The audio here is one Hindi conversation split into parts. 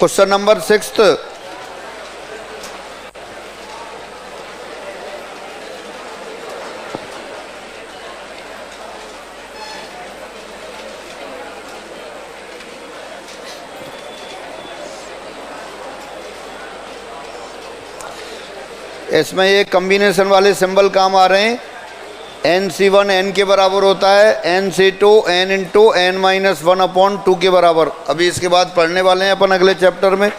Question number 6। इसमें ये कॉम्बिनेशन वाले सिंबल काम आ रहे हैं। NC1 n के बराबर होता है, NC2 n into n minus 1/2 के बराबर। अभी इसके बाद पढ़ने वाले हैं अपन अगले चैप्टर में।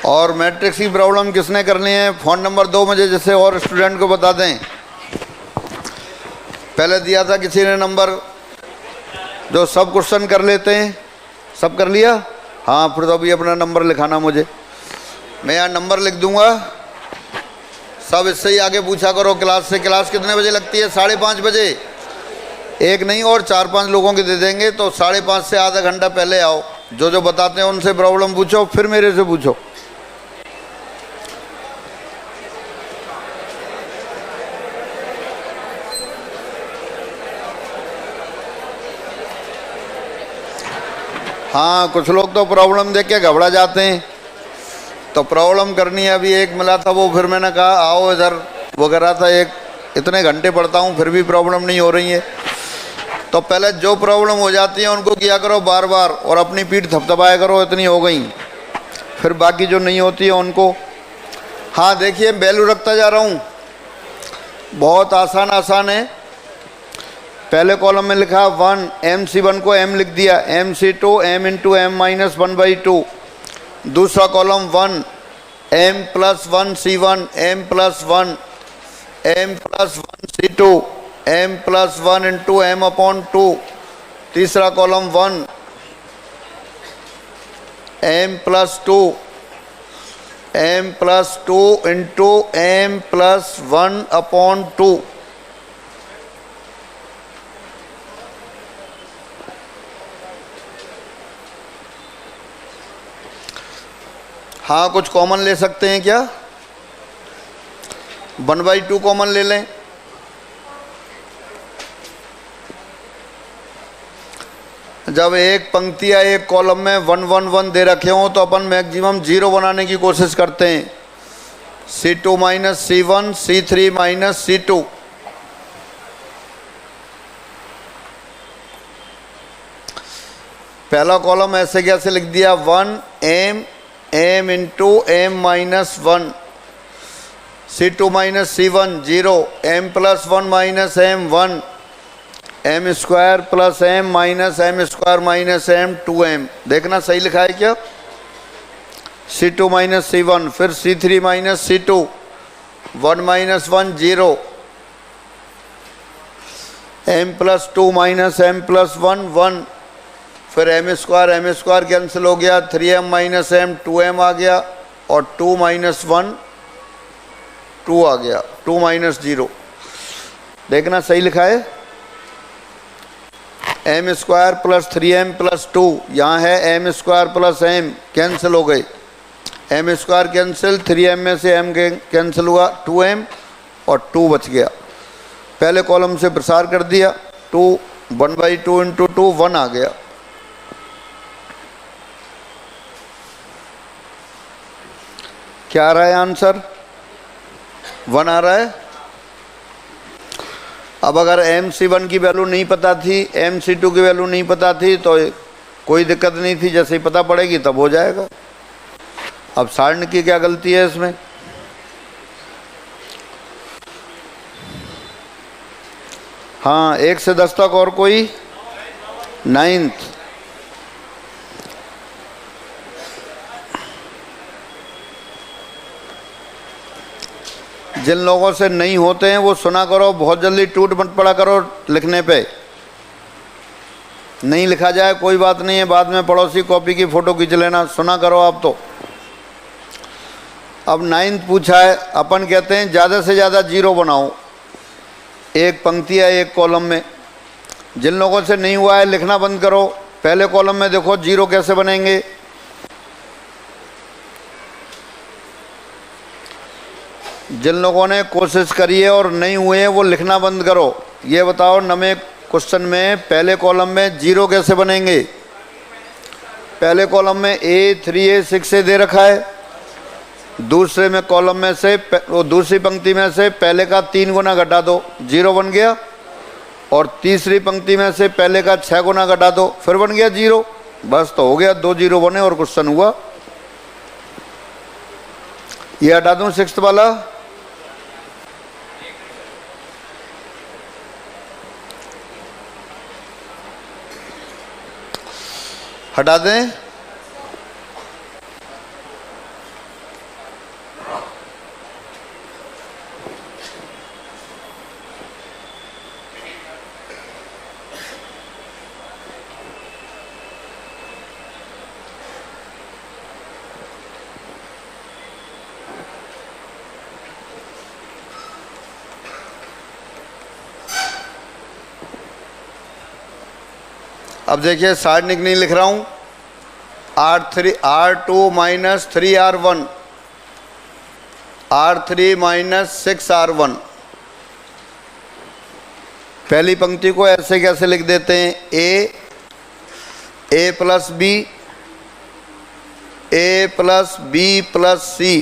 और मैट्रिक्स की प्रॉब्लम किसने करनी है? फ़ोन नंबर 2 मुझे जैसे और स्टूडेंट को बता दें। पहले दिया था किसी ने नंबर, जो सब क्वेश्चन कर लेते हैं। सब कर लिया? हाँ, फिर तो अभी अपना नंबर लिखाना मुझे। मैं यहाँ नंबर लिख दूंगा, सब इससे ही आगे पूछा करो क्लास से। क्लास कितने बजे लगती है? 5:30 बजे। एक नहीं और 4-5 लोगों के दे देंगे, तो 5:30 से आधा घंटा पहले आओ। जो जो बताते हैं उनसे प्रॉब्लम पूछो, फिर मेरे से पूछो। हाँ, कुछ लोग तो प्रॉब्लम देख के घबरा जाते हैं, तो प्रॉब्लम करनी है। अभी एक मिला था, वो फिर मैंने कहा आओ इधर, वो कर रहा था। इतने घंटे पढ़ता हूँ फिर भी प्रॉब्लम नहीं हो रही है। तो पहले जो प्रॉब्लम हो जाती है उनको किया करो बार बार, और अपनी पीठ थपथपाया करो, इतनी हो गई। फिर बाकी जो नहीं होती है उनको। हाँ देखिए, वैल्यू रखता जा रहा हूँ, बहुत आसान है। पहले कॉलम में लिखा 1, MC1 को m लिख दिया, MC2 m into m minus 1/2। दूसरा column 1, m plus 1 C1 m plus 1 m plus 1 C2 m plus 1 into m/2। तीसरा column 1, m plus 2 m plus 2 into m plus 1/2। हाँ, कुछ कॉमन ले सकते हैं क्या? 1/2 कॉमन ले लें। जब एक पंक्ति या एक कॉलम में 1 1 1 दे रखे हों तो अपन मैक्सिमम 0 बनाने की कोशिश करते हैं। C2 minus C1, C3 minus C2। पहला कॉलम ऐसे कैसे लिख दिया? 1 m into m minus 1। C2 minus C1 0, m plus 1 minus m 1, m square plus m minus m square minus m 2m। देखना सही लिखा है क्या? C2 माइनस C1, फिर C3 minus C2, 1 minus 1 0, m plus 2 minus m plus 1 1, फिर m स्क्वायर कैंसिल हो गया, 3m माइनस m 2m आ गया, और 2 माइनस 1 2 आ गया, 2 माइनस 0। देखना सही लिखा है। m square plus 3m plus 2, यहाँ है m square plus m, cancel हो गए। m स्क्वायर कैंसिल, 3m में से m कैंसिल हुआ, 2m और 2 बच गया। पहले कॉलम से प्रसार कर दिया, 2 1/2 इंटू 2 1 आ गया। क्या आ रहा है आंसर? 1 आ रहा है। अब अगर MC1 की वैल्यू नहीं पता थी, MC2 की वैल्यू नहीं पता थी, तो कोई दिक्कत नहीं थी, जैसे ही पता पड़ेगी तब हो जाएगा। अब सारण की क्या गलती है इसमें? हाँ, 1 से 10 तक और कोई? 9th। जिन लोगों से नहीं होते हैं वो सुना करो, बहुत जल्दी टूट मत पड़ा करो लिखने पे। नहीं लिखा जाए कोई बात नहीं है, बाद में पड़ोसी कॉपी की फ़ोटो खींच लेना। सुना करो आप तो। अब 9th पूछा है, अपन कहते हैं ज़्यादा से ज़्यादा 0 बनाओ एक पंक्ति या एक कॉलम में। जिन लोगों से नहीं हुआ है लिखना बंद करो। पहले कॉलम में देखो 0 कैसे बनेंगे। जिन लोगों ने कोशिश करी है और नहीं हुए हैं वो लिखना बंद करो। ये बताओ नवे क्वेश्चन में पहले कॉलम में 0 कैसे बनेंगे? पहले कॉलम में A 3A 6A दे रखा है, दूसरे में कॉलम में से दूसरी पंक्ति में से पहले का 3 गुना घटा दो, 0 बन गया। और तीसरी पंक्ति में से पहले का 6 गुना घटा दो, फिर बन गया 0। बस तो हो गया, 2 0 बने और क्वेश्चन हुआ। ये हटा दूं 6th वाला, हटा दें। अब देखिए सारणिक नहीं लिख रहा हूं, R2 minus 3R1, R3 minus 6R1। पहली पंक्ति को ऐसे कैसे लिख देते हैं? A plus B, A plus B plus C,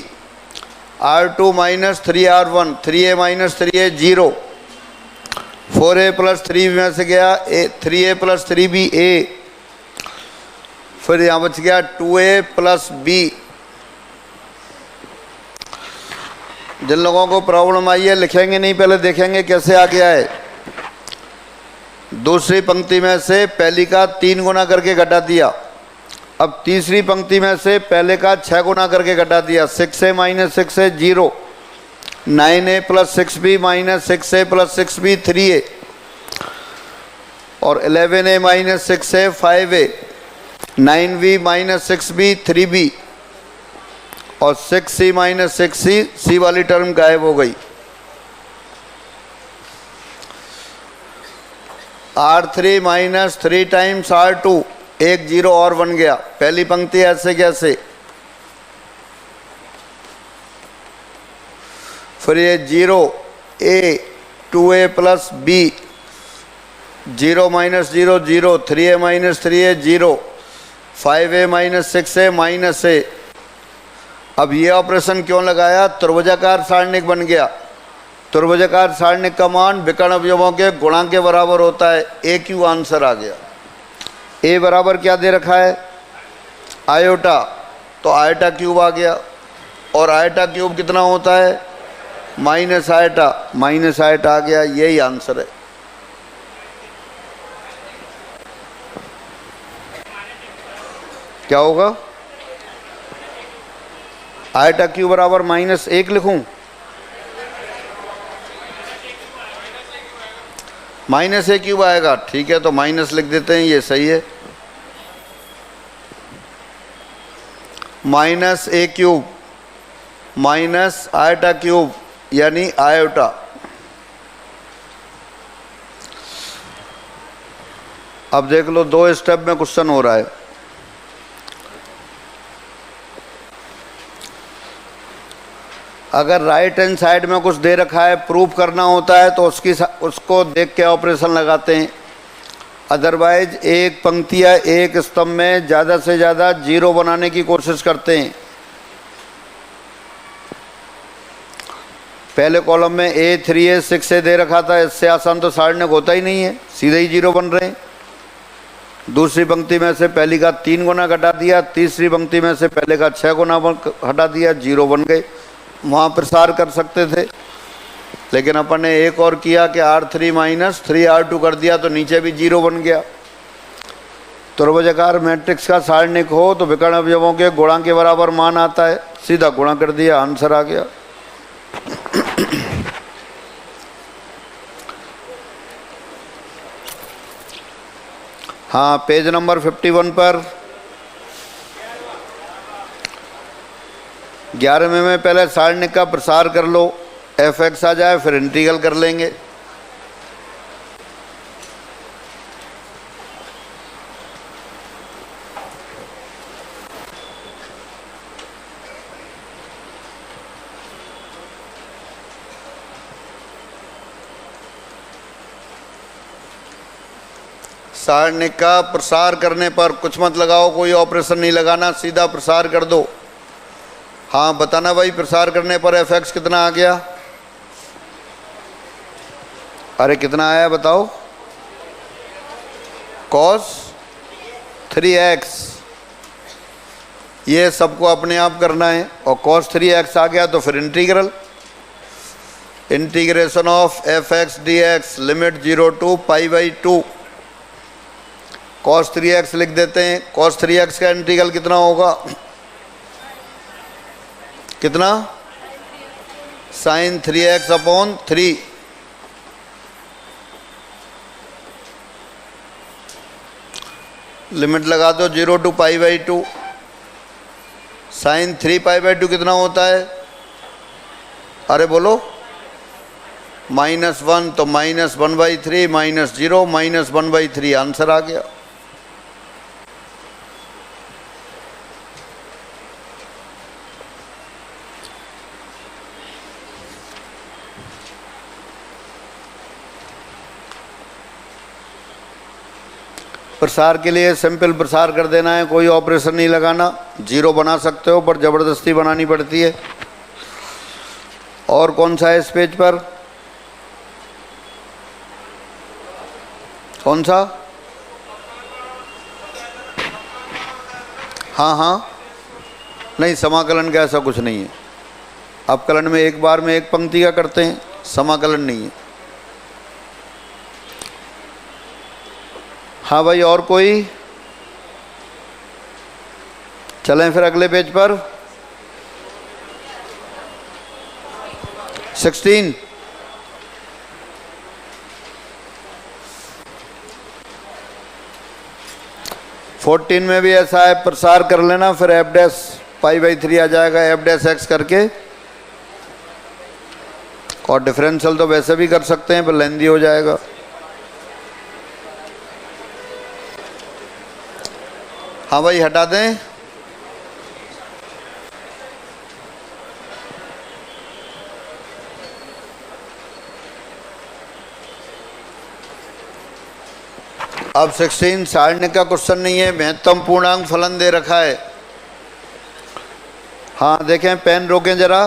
R2 minus 3R1, 3A minus 3A 0, 4A plus 3 में से गया 3A प्लस 3B A, फिर यहाँ बच गया 2A प्लस B। जिन लोगों को प्रॉब्लम आई है लिखेंगे नहीं, पहले देखेंगे कैसे आ गया है। दूसरी पंक्ति में से पहली का 3 गुना करके घटा दिया, अब तीसरी पंक्ति में से पहले का 6 गुना करके घटा दिया, 6A minus 6A 0, 9A plus 6B minus 6A plus 6B 3A, और 11A minus 6A 5A, 9B minus 6B 3B, और 6C माइनस 6C, C वाली टर्म गायब हो गई। R3 माइनस 3 टाइम्स R2, 1 0 और बन गया। पहली पंक्ति ऐसे कैसे, फिर ये 0A 2A plus B, 0 minus 0 0, 3A minus 3A 0, 5A minus 6A minus A। अब ये ऑपरेशन क्यों लगाया? त्रिभुजाकार सारणिक बन गया। त्रिभुजाकार सारणिक का मान विकर्ण अवयवों के गुणांक के बराबर होता है। AQ आंसर आ गया। A बराबर क्या दे रखा है? आयोटा, तो आयोटा क्यूब आ गया। और आयोटा क्यूब कितना होता है? माइनस आयोटा, माइनस आयोटा आ गया। यही आंसर है। क्या होगा? आयोटा क्यूब बराबर -1 लिखूं? -a क्यूब आएगा, ठीक है, तो माइनस लिख देते हैं, ये सही है। -a cube minus iota cube यानी आयोटा। अब देख लो 2 स्टेप में क्वेश्चन हो रहा है। अगर राइट हैंड साइड में कुछ दे रखा है, प्रूफ करना होता है तो उसको देख के ऑपरेशन लगाते हैं। अदरवाइज एक पंक्ति या एक स्तंभ में ज़्यादा से ज़्यादा 0 बनाने की कोशिश करते हैं। पहले कॉलम में A 3A 6A दे रखा था, इससे आसान तो सारणिक होता ही नहीं है, सीधे ही 0 बन रहे हैं। दूसरी पंक्ति में से पहली का 3 गुना घटा दिया, तीसरी पंक्ति में से पहले का 6 गुना हटा दिया, 0 बन गए। वहाँ प्रसार कर सकते थे, लेकिन अपन ने एक और किया कि R3 माइनस 3R2 कर दिया, तो नीचे भी 0 बन गया। त्रिभुजाकार मैट्रिक्स का सारणिक हो तो विकर्ण अवयवों के गुणांक के बराबर मान आता है, सीधा गुणा कर दिया, आंसर आ गया। हाँ, पेज नंबर 51 पर 11वें में पहले सारणिक का प्रसार कर लो, fx आ जाए, फिर इंटीग्रल कर लेंगे। सारणिक का प्रसार करने पर कुछ मत लगाओ, कोई ऑपरेशन नहीं लगाना, सीधा प्रसार कर दो। हाँ बताना भाई, प्रसार करने पर एफ एक्स कितना आ गया? अरे कितना आया बताओ? cos 3x, ये सबको अपने आप करना है। और cos 3x आ गया तो फिर integral, integration of F x D x limit 0 to π/2 cos 3x लिख देते हैं। cos 3x का इंटीग्रल कितना होगा? कितना? sin 3x/3। लिमिट लगा दो 0 to π/2। sin 3π/2 कितना होता है? अरे बोलो, -1, तो -1/3 -0 -1/3 आंसर आ गया। प्रसार के लिए सिंपल प्रसार कर देना है, कोई ऑपरेशन नहीं लगाना। जीरो बना सकते हो पर ज़बरदस्ती बनानी पड़ती है। और कौन सा है इस पेज पर? कौन सा? हाँ हाँ, नहीं समाकलन का ऐसा कुछ नहीं है। अपकलन में एक बार में एक पंक्ति का करते हैं, समाकलन नहीं है। हाँ भाई, और कोई? चलें फिर अगले पेज पर। 16 14 में भी ऐसा है, प्रसार कर लेना, फिर एफ डैश π/3 आ जाएगा, एफ डैश एक्स करके। और डिफरेंशियल तो वैसे भी कर सकते हैं पर लेंदी हो जाएगा। हाँ भाई हटा दें। अब 16 सारणिक का क्वेश्चन नहीं है, महत्तम पूर्णांक फलन दे रखा है। हाँ देखें, पेन रोकें जरा।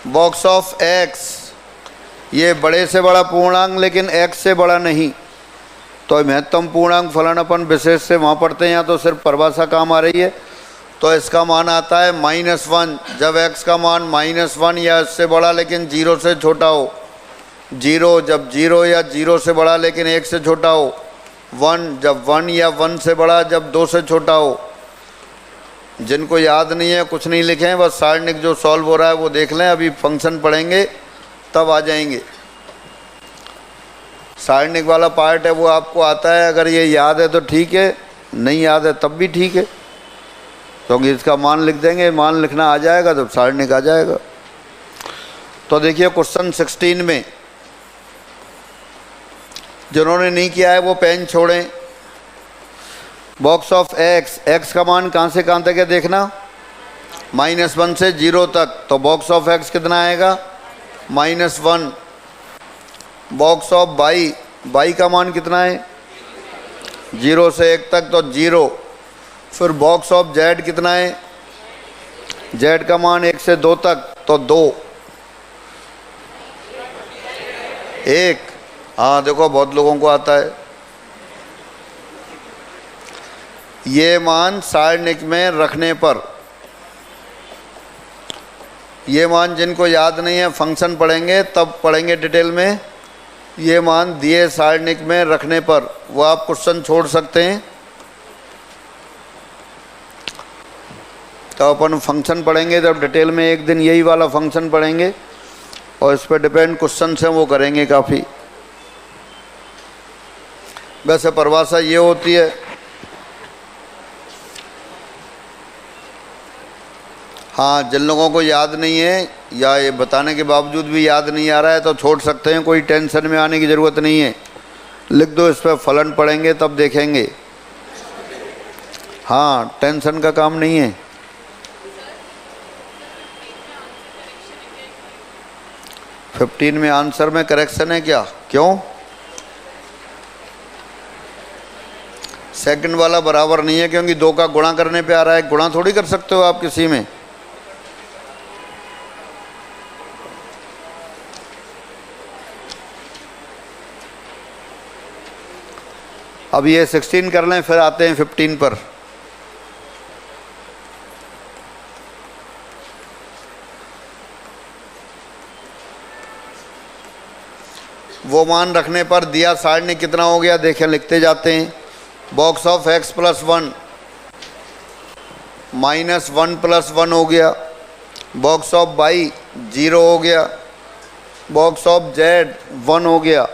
बॉक्स ऑफ एक्स, ये बड़े से बड़ा पूर्णांक लेकिन एक्स से बड़ा नहीं, तो महत्तम पूर्णांक फलन अपन विशेष से वहाँ पढ़ते हैं, या तो सिर्फ परिभाषा काम आ रही है। तो इसका मान आता है -1 जब x का मान -1 या इससे बड़ा लेकिन 0 से छोटा हो, 0 जब 0 या 0 से बड़ा लेकिन 1 से छोटा हो, 1 जब 1 या 1 से बड़ा जब 2 से छोटा हो। जिनको याद नहीं है कुछ नहीं लिखें, बस सारणिक जो सॉल्व हो रहा है वो देख लें, अभी फंक्शन पढ़ेंगे तब आ जाएंगे। सारणिक वाला पार्ट है वो आपको आता है, अगर ये याद है तो ठीक है, नहीं याद है तब भी ठीक है, क्योंकि इसका मान लिख देंगे, मान लिखना आ जाएगा तो सारणिक आ जाएगा। तो देखिए क्वेश्चन 16 में, जिन्होंने नहीं किया है वो पेन छोड़ें। बॉक्स ऑफ एक्स, एक्स का मान कहाँ से कहाँ तक है देखना, -1 से 0 तक, तो बॉक्स ऑफ एक्स कितना आएगा? -1। बॉक्स ऑफ बाई, बाई का मान कितना है? 0 से 1 तक तो 0। फिर बॉक्स ऑफ जेड कितना है? जेड का मान 1 से 2 तक तो 2। 1, हाँ देखो बहुत लोगों को आता है। ये मान सारणिक में रखने पर, ये मान जिनको याद नहीं है फंक्शन पढ़ेंगे तब पढ़ेंगे डिटेल में। ये मान दिए सारणिक में रखने पर वो आप क्वेश्चन छोड़ सकते हैं, तो अपन फंक्शन पढ़ेंगे तब डिटेल में एक दिन यही वाला फंक्शन पढ़ेंगे और इस पर डिपेंड क्वेश्चन से वो करेंगे काफ़ी। वैसे परिभाषा ये होती है, हाँ जिन लोगों को याद नहीं है या ये बताने के बावजूद भी याद नहीं आ रहा है तो छोड़ सकते हैं, कोई टेंशन में आने की ज़रूरत नहीं है। लिख दो इस पर फलन पढ़ेंगे तब देखेंगे। हाँ टेंशन का काम नहीं है। फिफ्टीन में आंसर में करेक्शन है क्या? क्यों? सेकंड वाला बराबर नहीं है, क्योंकि 2 का गुणा करने पे आ रहा है। गुणा थोड़ी कर सकते हो आप किसी में। अब ये 16 कर लें, फिर आते हैं 15 पर। वो मान रखने पर दिया सारणी कितना हो गया, देखें, लिखते जाते हैं। Box of x plus 1 minus 1 plus 1 हो गया। बॉक्स ऑफ y 0 हो गया। बॉक्स ऑफ z 1 हो गया।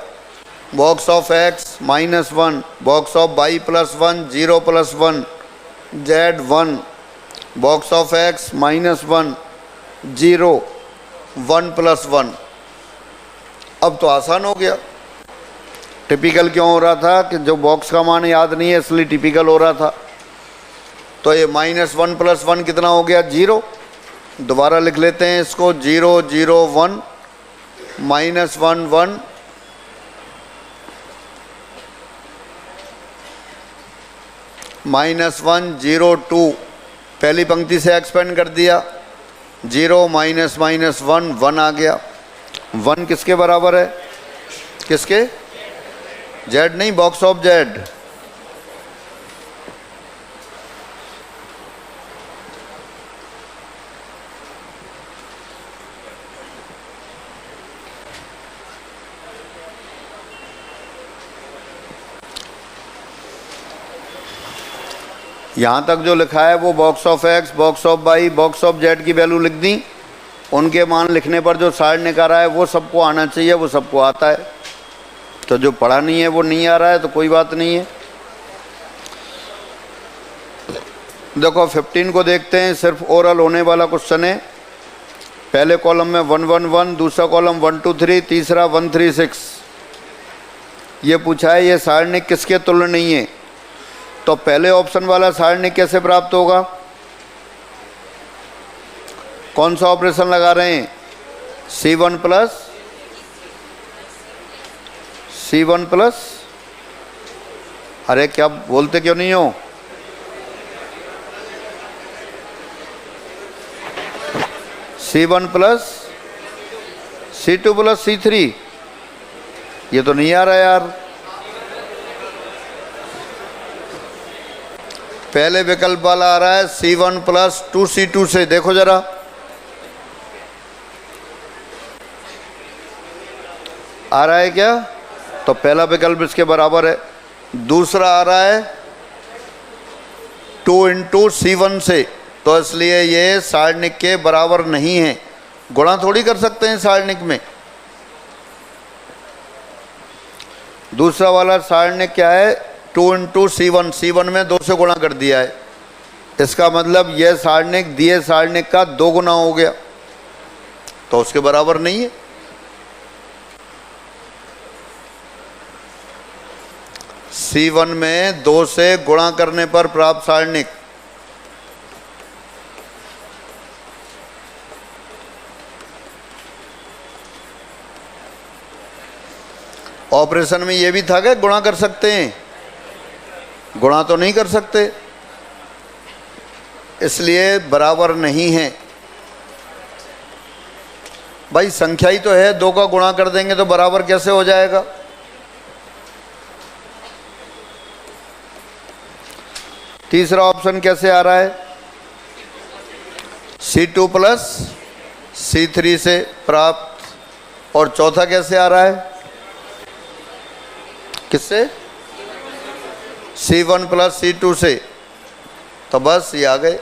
Box of x minus 1, box of y plus 1 0 plus 1, z 1, box of x minus 1 0 1 plus 1। अब तो आसान हो गया। टिपिकल क्यों हो रहा था कि जो बॉक्स का मान याद नहीं है, इसलिए टिपिकल हो रहा था। तो ये माइनस 1 प्लस 1 कितना हो गया, 0। दोबारा लिख लेते हैं इसको, 0 0 1 माइनस 1 1 माइनस 1 0 2। पहली पंक्ति से एक्सपेंड कर दिया, 0 माइनस माइनस 1 1 आ गया। 1 किसके बराबर है, किसके, z नहीं, बॉक्स ऑफ z। यहाँ तक जो लिखा है वो box of x, box of y, box of z की वैल्यू लिख दी। उनके मान लिखने पर जो सारणी निकाल रहा है वो सबको आना चाहिए, वो सबको आता है। तो जो पढ़ा नहीं है वो नहीं आ रहा है तो कोई बात नहीं है। देखो 15 को देखते हैं, सिर्फ ओरल होने वाला क्वेश्चन है। पहले कॉलम में 1 1 1, दूसरा कॉलम 1 2 3, तीसरा 1 3 6। ये पूछा है ये सारणी किसके तुल्य नहीं है। तो पहले ऑप्शन वाला सारणी कैसे प्राप्त होगा, कौन सा ऑपरेशन लगा रहे हैं, C1 प्लस C1 प्लस, अरे क्या बोलते क्यों नहीं हो, C1 plus C2 plus C3। ये तो नहीं आ रहा यार। पहले विकल्प वाला आ रहा है C1 प्लस 2C2 से, देखो जरा, आ रहा है क्या। तो पहला विकल्प इसके बराबर है। दूसरा आ रहा है 2 इंटू C1 से, तो इसलिए ये सारणिक के बराबर नहीं है। गुणा थोड़ी कर सकते हैं सारणिक में। दूसरा वाला सारणिक क्या है, 2 इंटू C1, C1 में 2 से गुणा कर दिया है। इसका मतलब यह सारणिक दिए सारणिक का 2 गुना हो गया, तो उसके बराबर नहीं है। C1 में 2 से गुणा करने पर प्राप्त सारणिक, ऑपरेशन में ये भी था कि गुणा कर सकते हैं, गुणा तो नहीं कर सकते, इसलिए बराबर नहीं है। भाई संख्या ही तो है, 2 का गुणा कर देंगे तो बराबर कैसे हो जाएगा। तीसरा ऑप्शन कैसे आ रहा है, C2 प्लस C3 से प्राप्त। और चौथा कैसे आ रहा है, किससे, C1 प्लस C2 से। तो बस ये आ गए।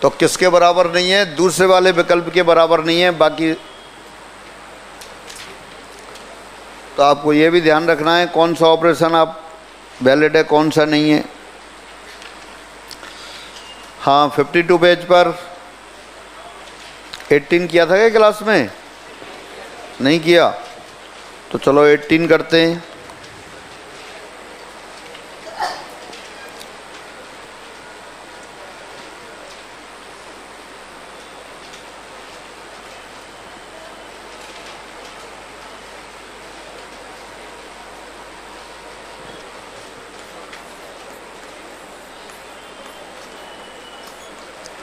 तो किसके बराबर नहीं है, दूसरे वाले विकल्प के बराबर नहीं है। बाकी तो आपको ये भी ध्यान रखना है कौन सा ऑपरेशन आप वैलिड है, कौन सा नहीं है। हाँ 52 पेज पर 18 किया था क्या क्लास में, नहीं किया, तो चलो 18 करते हैं।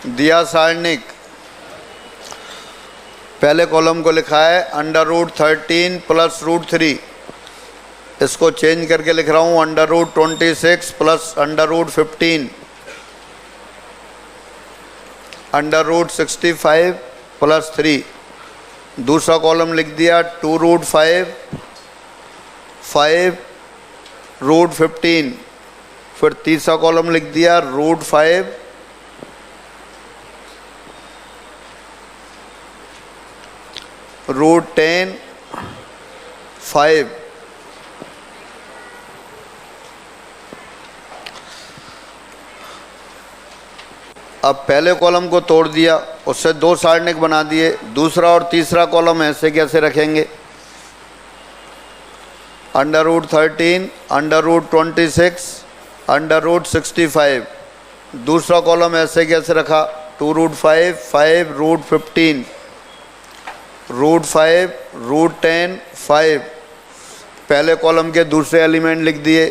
दिया सारणिक, पहले कॉलम को लिखा है √13 प्लस √3, इसको चेंज करके लिख रहा हूँ √26 प्लस √15, √65 प्लस 3। दूसरा कॉलम लिख दिया 2√5 5 √15, फिर तीसरा कॉलम लिख दिया √5 √10 5। अब पहले कॉलम को तोड़ दिया, उससे दो सारणिक बना दिए। दूसरा और तीसरा कॉलम ऐसे कैसे रखेंगे, √13 √26 √65। दूसरा कॉलम ऐसे कैसे रखा, 2√5 5 √15 √5 √10 5। पहले कॉलम के दूसरे एलिमेंट लिख दिए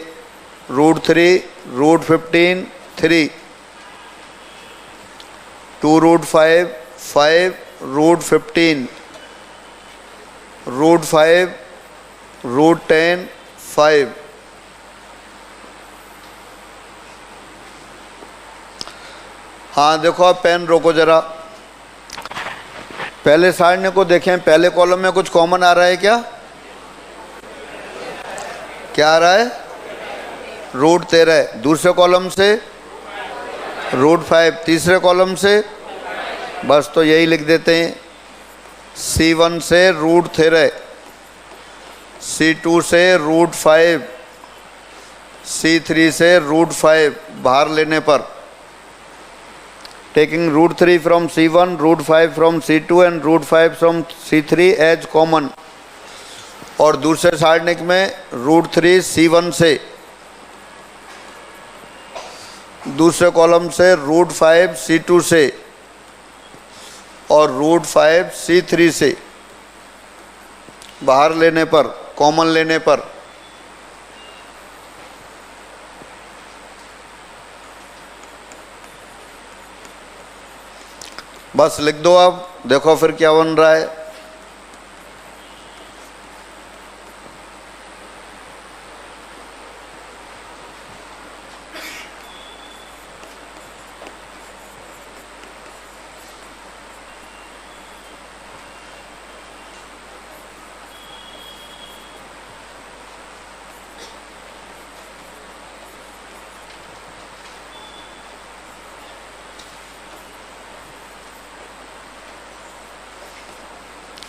√3 √15 3, 2√5 5 √15 √5 √10 5। हाँ देखो, आप पेन रोको जरा, पहले सारणी को देखें। पहले कॉलम में कुछ कॉमन आ रहा है क्या? क्या आ रहा है? √13। दूसरे कॉलम से √5, तीसरे कॉलम से बस तो यही लिख देते हैं, C1 से √13, C2 से √5, C3 से √5 बाहर लेने पर, taking √3 from C1, √5 from C2 and √5 from C3 as common। और दूसरे सारणिक में √3 C1 से, दूसरे कॉलम से √5 C2 से और √5 C3 से बाहर लेने पर, कॉमन लेने पर, बस लिख दो। अब देखो फिर क्या बन रहा है।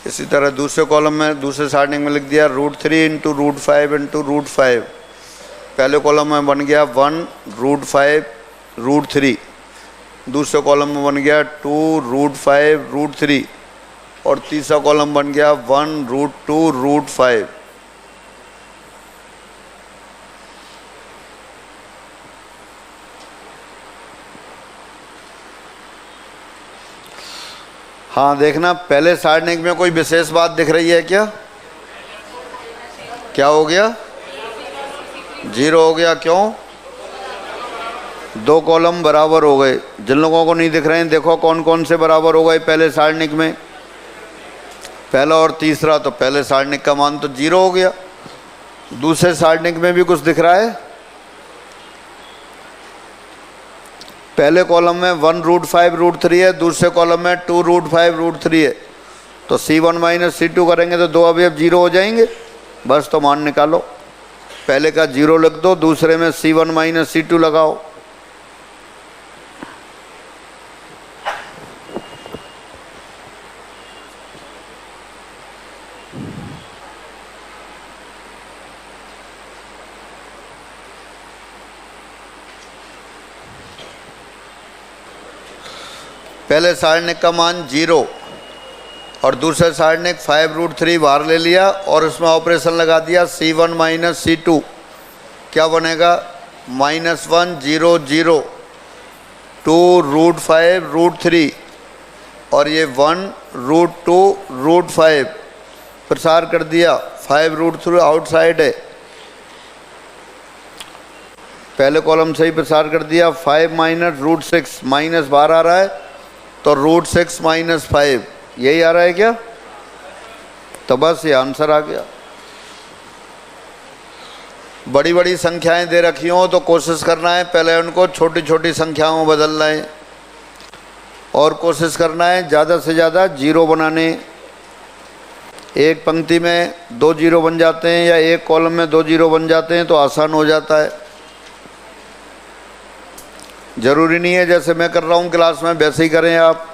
इसी तरह दूसरे कॉलम में, दूसरे सारणी में लिख दिया √3 × √5 × √5। पहले कॉलम में बन गया 1 √5 √3, दूसरे कॉलम में बन गया 2 √5 √3 और तीसरा कॉलम बन गया 1 √2 √5। हाँ देखना, पहले सारणिक में कोई विशेष बात दिख रही है क्या? क्या हो गया? 0 हो गया। क्यों? दो कॉलम बराबर हो गए। जिन लोगों को नहीं दिख रहे हैं देखो कौन कौन से बराबर हो गए पहले सारणिक में, पहला और तीसरा। तो पहले सारणिक का मान तो 0 हो गया। दूसरे सारणिक में भी कुछ दिख रहा है, पहले कॉलम में 1 √5 √3 है, दूसरे कॉलम में 2 √5 √3 है। तो C1 - C2 करेंगे तो दो अवयव 0 हो जाएंगे। बस तो मान निकालो, पहले का 0 लिख दो, दूसरे में C1 - C2 लगाओ। पहले सारणिक का मान 0 और दूसरे सारणिक 5 √3 बाहर ले लिया और इसमें ऑपरेशन लगा दिया C1 - C2। क्या बनेगा? -1 0 0 2 √5 √3 और ये 1 √2 √5 प्रसार कर दिया। 5 √3 आउटसाइड है, पहले कॉलम से ही प्रसार कर दिया। 5 - √6 माइनस बाहर आ रहा है तो √6 - 5 यही आ रहा है क्या? तो बस ये आंसर आ गया। बड़ी बड़ी संख्याएं दे रखी हों तो कोशिश करना है पहले उनको छोटी छोटी संख्याओं में बदलना है और कोशिश करना है ज़्यादा से ज़्यादा जीरो बनाने। एक पंक्ति में 2 जीरो बन जाते हैं या एक कॉलम में 2 जीरो बन जाते हैं तो आसान हो जाता है। ज़रूरी नहीं है जैसे मैं कर रहा हूँ क्लास में वैसे ही करें आप,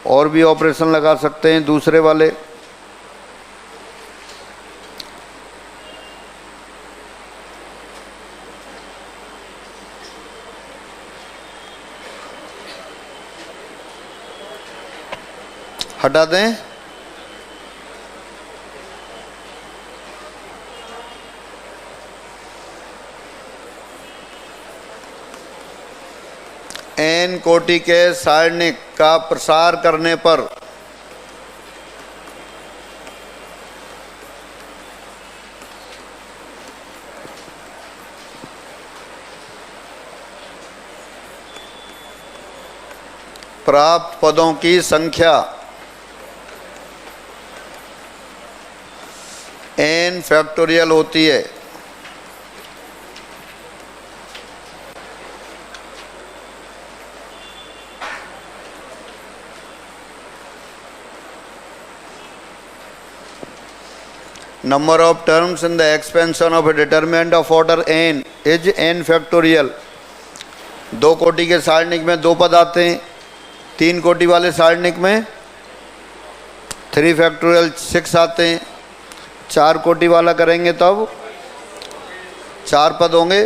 और भी ऑपरेशन लगा सकते हैं दूसरे वाले। हटा दें। n कोटि के सारणिक का प्रसार करने पर प्राप्त पदों की संख्या n फैक्टोरियल होती है। Number of terms in the expansion of a determinant of order n is n factorial। 2 कोटि के सारणिक में 2 पद आते हैं, 3 कोटि वाले सारणिक में 3 फैक्टोरियल 6 आते हैं। 4 कोटि वाला करेंगे तब 4 पद होंगे।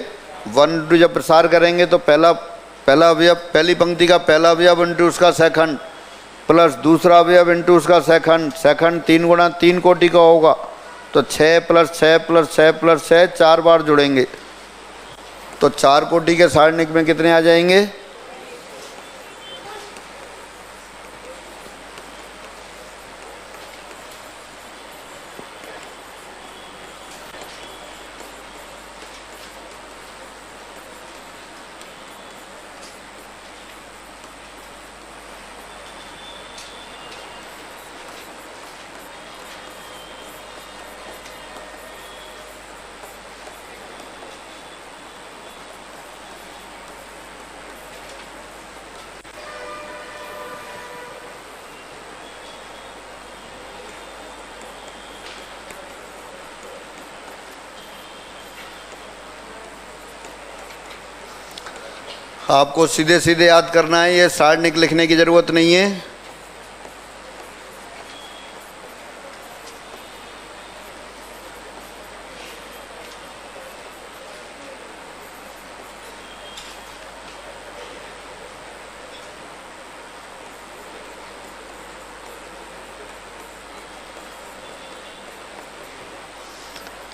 1 जब प्रसार करेंगे तो पहला अवयव, पहली पंक्ति का पहला अवयव इंटू उसका सेकंड प्लस दूसरा अवयव इंटू उसका सेकंड 3 गुणा 3 कोटि का होगा तो 6 + 6 + 6 + 6 4 बार जुड़ेंगे तो 4 कोटि के सारणिक में कितने आ जाएंगे? आपको सीधे सीधे याद करना है, ये सारणिक लिखने की ज़रूरत नहीं है।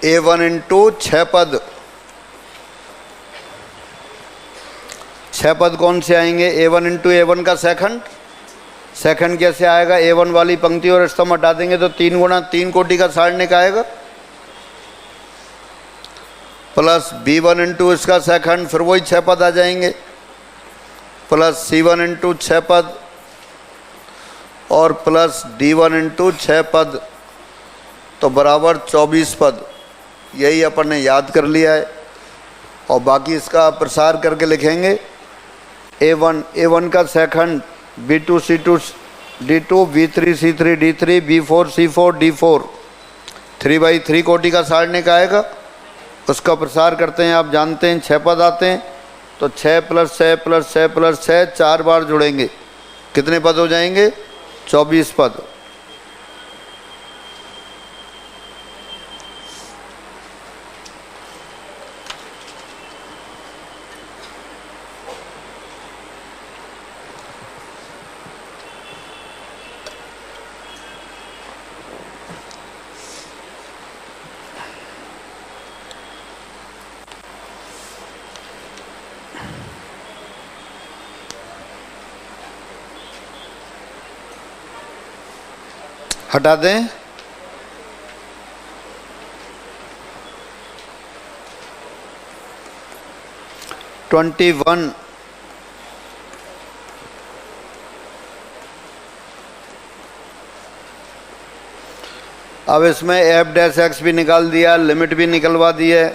A1 × 6 पद, 6 पद कौन से आएंगे? A1 × A1 का सेकंड कैसे आएगा? A1 वाली पंक्ति और स्तंभ हटा देंगे तो 3 गुणा 3 कोटि का सारणिक आएगा प्लस B1 × इसका सेकंड, फिर वही 6 पद आ जाएंगे प्लस C1 × 6 पद और प्लस D1 × 6 पद तो बराबर 24 पद। यही अपन ने याद कर लिया है और बाकी इसका प्रसार करके लिखेंगे। A1 का second, B2 C2 D2, B3 C3 D3, B4 C4 D4 3/3 कोटि का सारणिक आएगा। उसका प्रसार करते हैं, आप जानते हैं 6 पद आते हैं तो 6 + 6 + 6 + 6 4 बार जुड़ेंगे, कितने पद हो जाएंगे? 24 पद। हटा दें। अब इसमें एफ डैश एक्स भी निकाल दिया, लिमिट भी निकलवा दी है।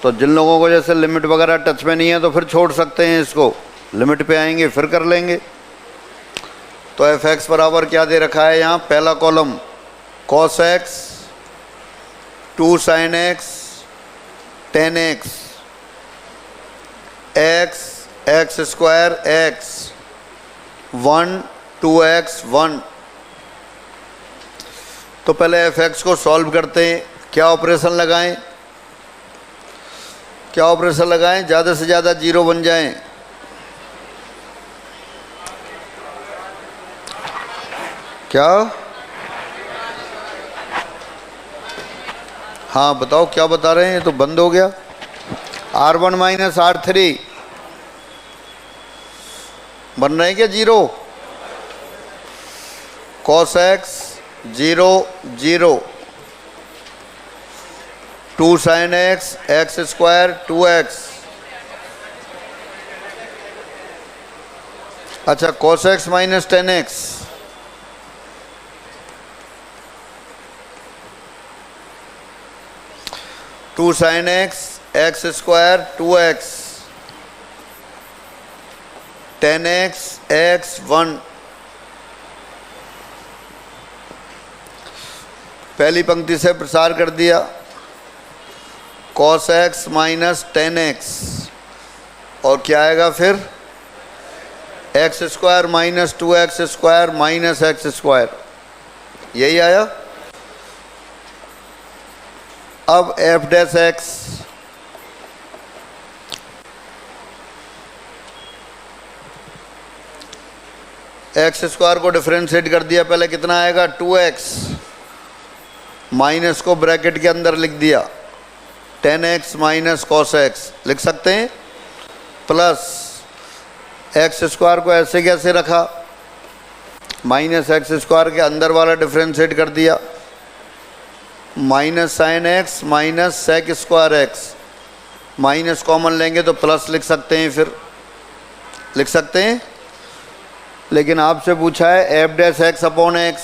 तो जिन लोगों को जैसे लिमिट वगैरह टच में नहीं है तो फिर छोड़ सकते हैं इसको, लिमिट पे आएंगे फिर कर लेंगे। तो एफ एक्स बराबर क्या दे रखा है यहाँ, पहला column cos x 2 sine x ten x x x square x 1 2x 1। तो पहले एफ एक्स को सॉल्व करते हैं। क्या ऑपरेशन लगाएं, क्या ऑपरेशन लगाएं, ज़्यादा से ज़्यादा जीरो बन जाएं। क्या, हाँ बताओ क्या बता रहे हैं, तो बंद हो गया। R1 माइनस R3 बन रहे हैं क्या zero, cos x 0 0 2 sin x x square 2x। अच्छा cos x minus 10x, two sine x square 2x 10x x 1। पहली पंक्ति से प्रसार कर दिया, cos x माइनस 10x और क्या आएगा फिर x square minus 2x square minus x square, यही आया। अब F dash x x square को डिफरेंशिएट कर दिया, पहले कितना आएगा 2x, माइनस को ब्रैकेट के अंदर लिख दिया 10x माइनस cos x लिख सकते हैं, प्लस एक्स स्क्वायर को ऐसे कैसे रखा, माइनस एक्स स्क्वायर के अंदर वाला डिफरेंशिएट कर दिया, minus sine x minus sec square x, minus common लेंगे तो प्लस लिख सकते हैं, फिर लिख सकते हैं। लेकिन आपसे पूछा है f dash x upon x,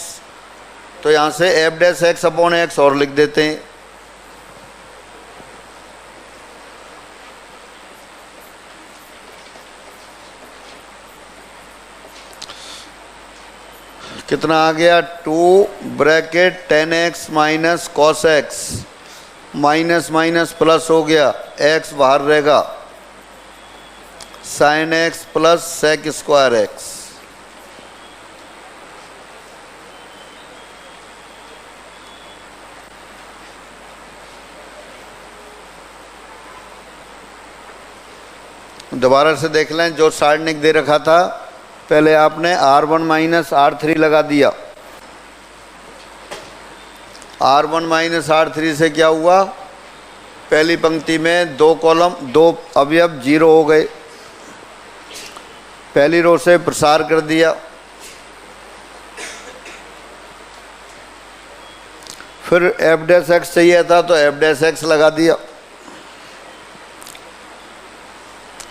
तो यहाँ से f dash x upon x और लिख देते हैं। कितना आ गया 2 bracket 10x minus cos x, minus minus plus हो गया, x बाहर रहेगा, sine x plus sec square x. दोबारा से देख लें, जो सारणिक दे रखा था पहले आपने R1 माइनस R3 लगा दिया, R1 माइनस R3 से क्या हुआ, पहली पंक्ति में दो कॉलम दो अवयव जीरो हो गए, पहली रो से प्रसार कर दिया, फिर एफ डैश एक्स चाहिए था तो एफ डैश एक्स लगा दिया।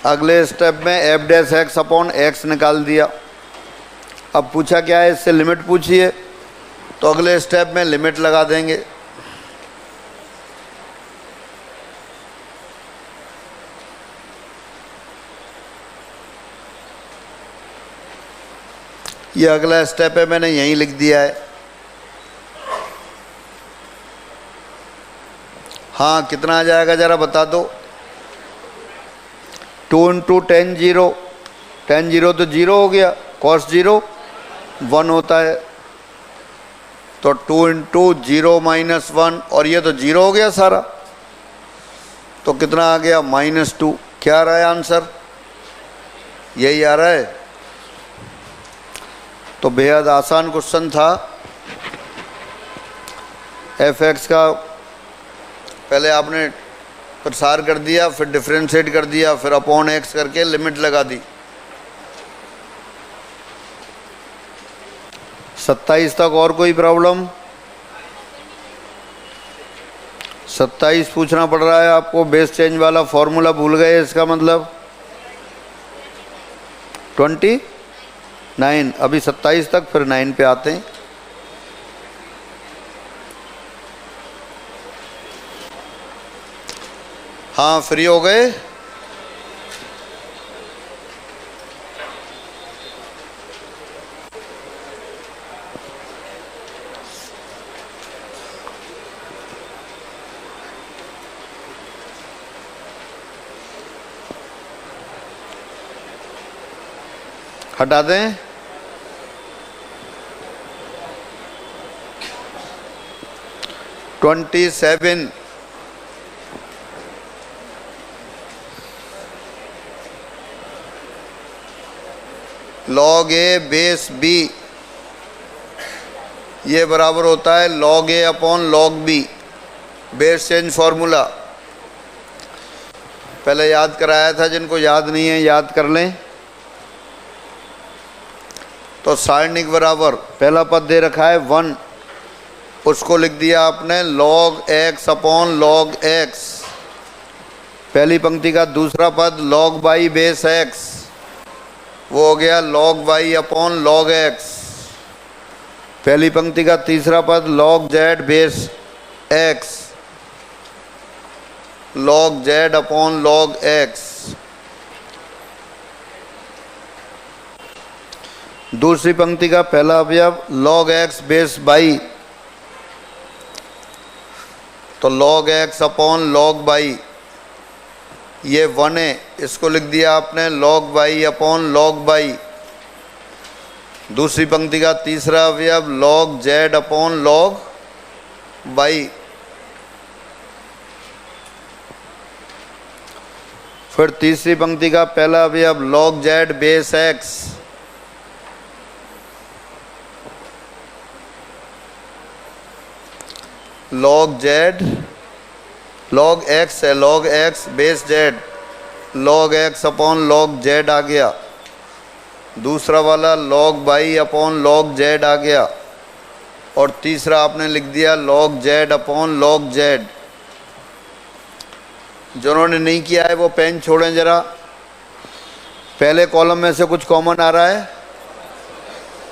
अगले स्टेप में F dash x upon x निकाल दिया। अब पूछा क्या है, इससे लिमिट पूछी है, तो अगले स्टेप में लिमिट लगा देंगे। ये अगला स्टेप है, मैंने यहीं लिख दिया है। हाँ कितना आ जाएगा ज़रा बता दो। 2 इंटू 10 0, 10 0 तो 0 हो गया, cos 0 1 होता है, तो 2 इंटू 0 माइनस 1, और ये तो 0 हो गया सारा, तो कितना आ गया -2। क्या आ रहा है आंसर, यही आ रहा है। तो बेहद आसान क्वेश्चन था। एफ एक्स का पहले आपने प्रसार कर दिया, फिर डिफरेंशिएट कर दिया, फिर अपॉन एक्स करके लिमिट लगा दी। 27 तक और कोई प्रॉब्लम? 27 पूछना पड़ रहा है आपको। बेस चेंज वाला फॉर्मूला भूल गए, इसका मतलब 29। अभी 27 तक, फिर 9 पे आते हैं। हाँ फ्री हो गए? हटा दें? Twenty 27 log a base b ये बराबर होता है log a upon log b, base change formula पहले याद कराया था, जिनको याद नहीं है याद कर लें। तो सारणिक बराबर पहला पद दे रखा है 1, उसको लिख दिया आपने log x upon log x। पहली पंक्ति का दूसरा पद log y बेस x, वो हो गया log y upon log x। पहली पंक्ति का तीसरा पद log z base x, log z upon log x। दूसरी पंक्ति का पहला अवयव log x बेस y, तो log x upon log y ये 1 है, इसको लिख दिया आपने log y upon log y। दूसरी पंक्ति का तीसरा अवयव log z upon log y। फिर तीसरी पंक्ति का पहला अवयव log z base x, log z log x है, log x base z, log x upon log z आ गया। दूसरा वाला log y upon log z आ गया, और तीसरा आपने लिख दिया log z upon log z। जिन्होंने नहीं किया है वो पेन छोड़ें जरा। पहले कॉलम में से कुछ कॉमन आ रहा है?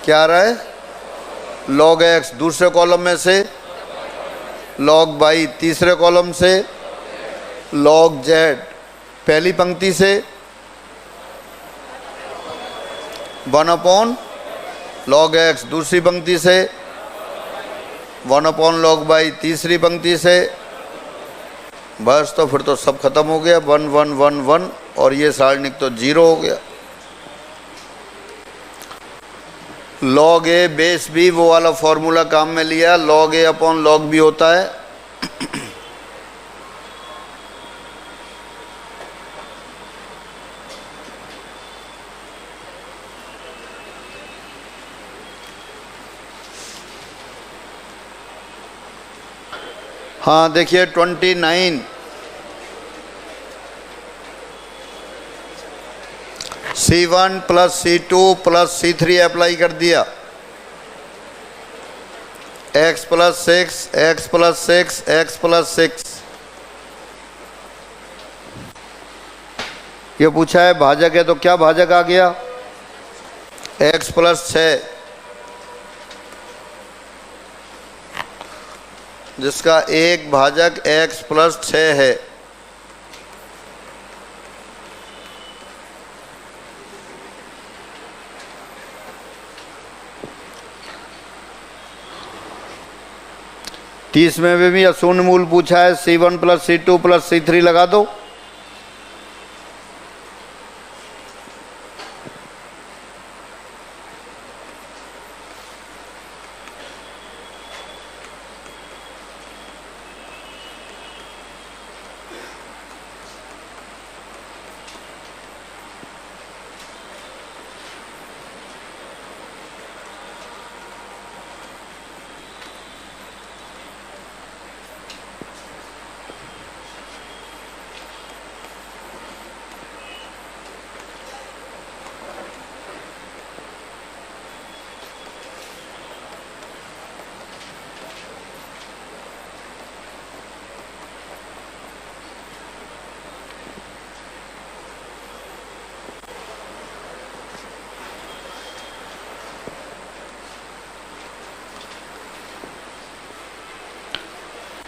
क्या आ रहा है? log x। दूसरे कॉलम में से log y, तीसरे कॉलम से log z। पहली पंक्ति से 1 अपॉन log x, दूसरी पंक्ति से 1 अपॉन log y, तीसरी पंक्ति से, बस तो फिर तो सब खत्म हो गया, 1 1 1 1, और ये सारणिक तो 0 हो गया। log a बेस b वो वाला फॉर्मूला काम में लिया, log a upon log b होता है हाँ देखिए 29 C1 plus C2 plus C3 apply कर दिया, x plus 6 x plus 6 x plus 6। ये पूछा है भाजक है, तो क्या भाजक आ गया? x प्लस 6, जिसका एक भाजक x प्लस 6 है। तीस में भी अशून्य मूल पूछा है, C1 plus C2 plus C3 लगा दो।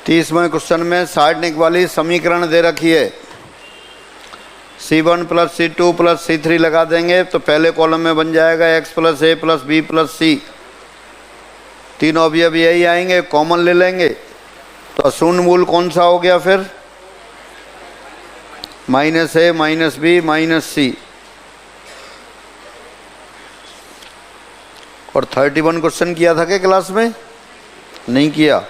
तीसवें क्वेश्चन में सारणिक वाली समीकरण दे रखी है। C1 plus C2 plus C3 लगा देंगे तो पहले कॉलम में बन जाएगा x plus a plus b plus c। तीन अवयव यही आएंगे, कॉमन ले लेंगे तो अशून्य मूल कौन सा हो गया फिर? Minus a minus b minus c। और 31 क्वेश्चन किया था क्या क्लास में? नहीं किया।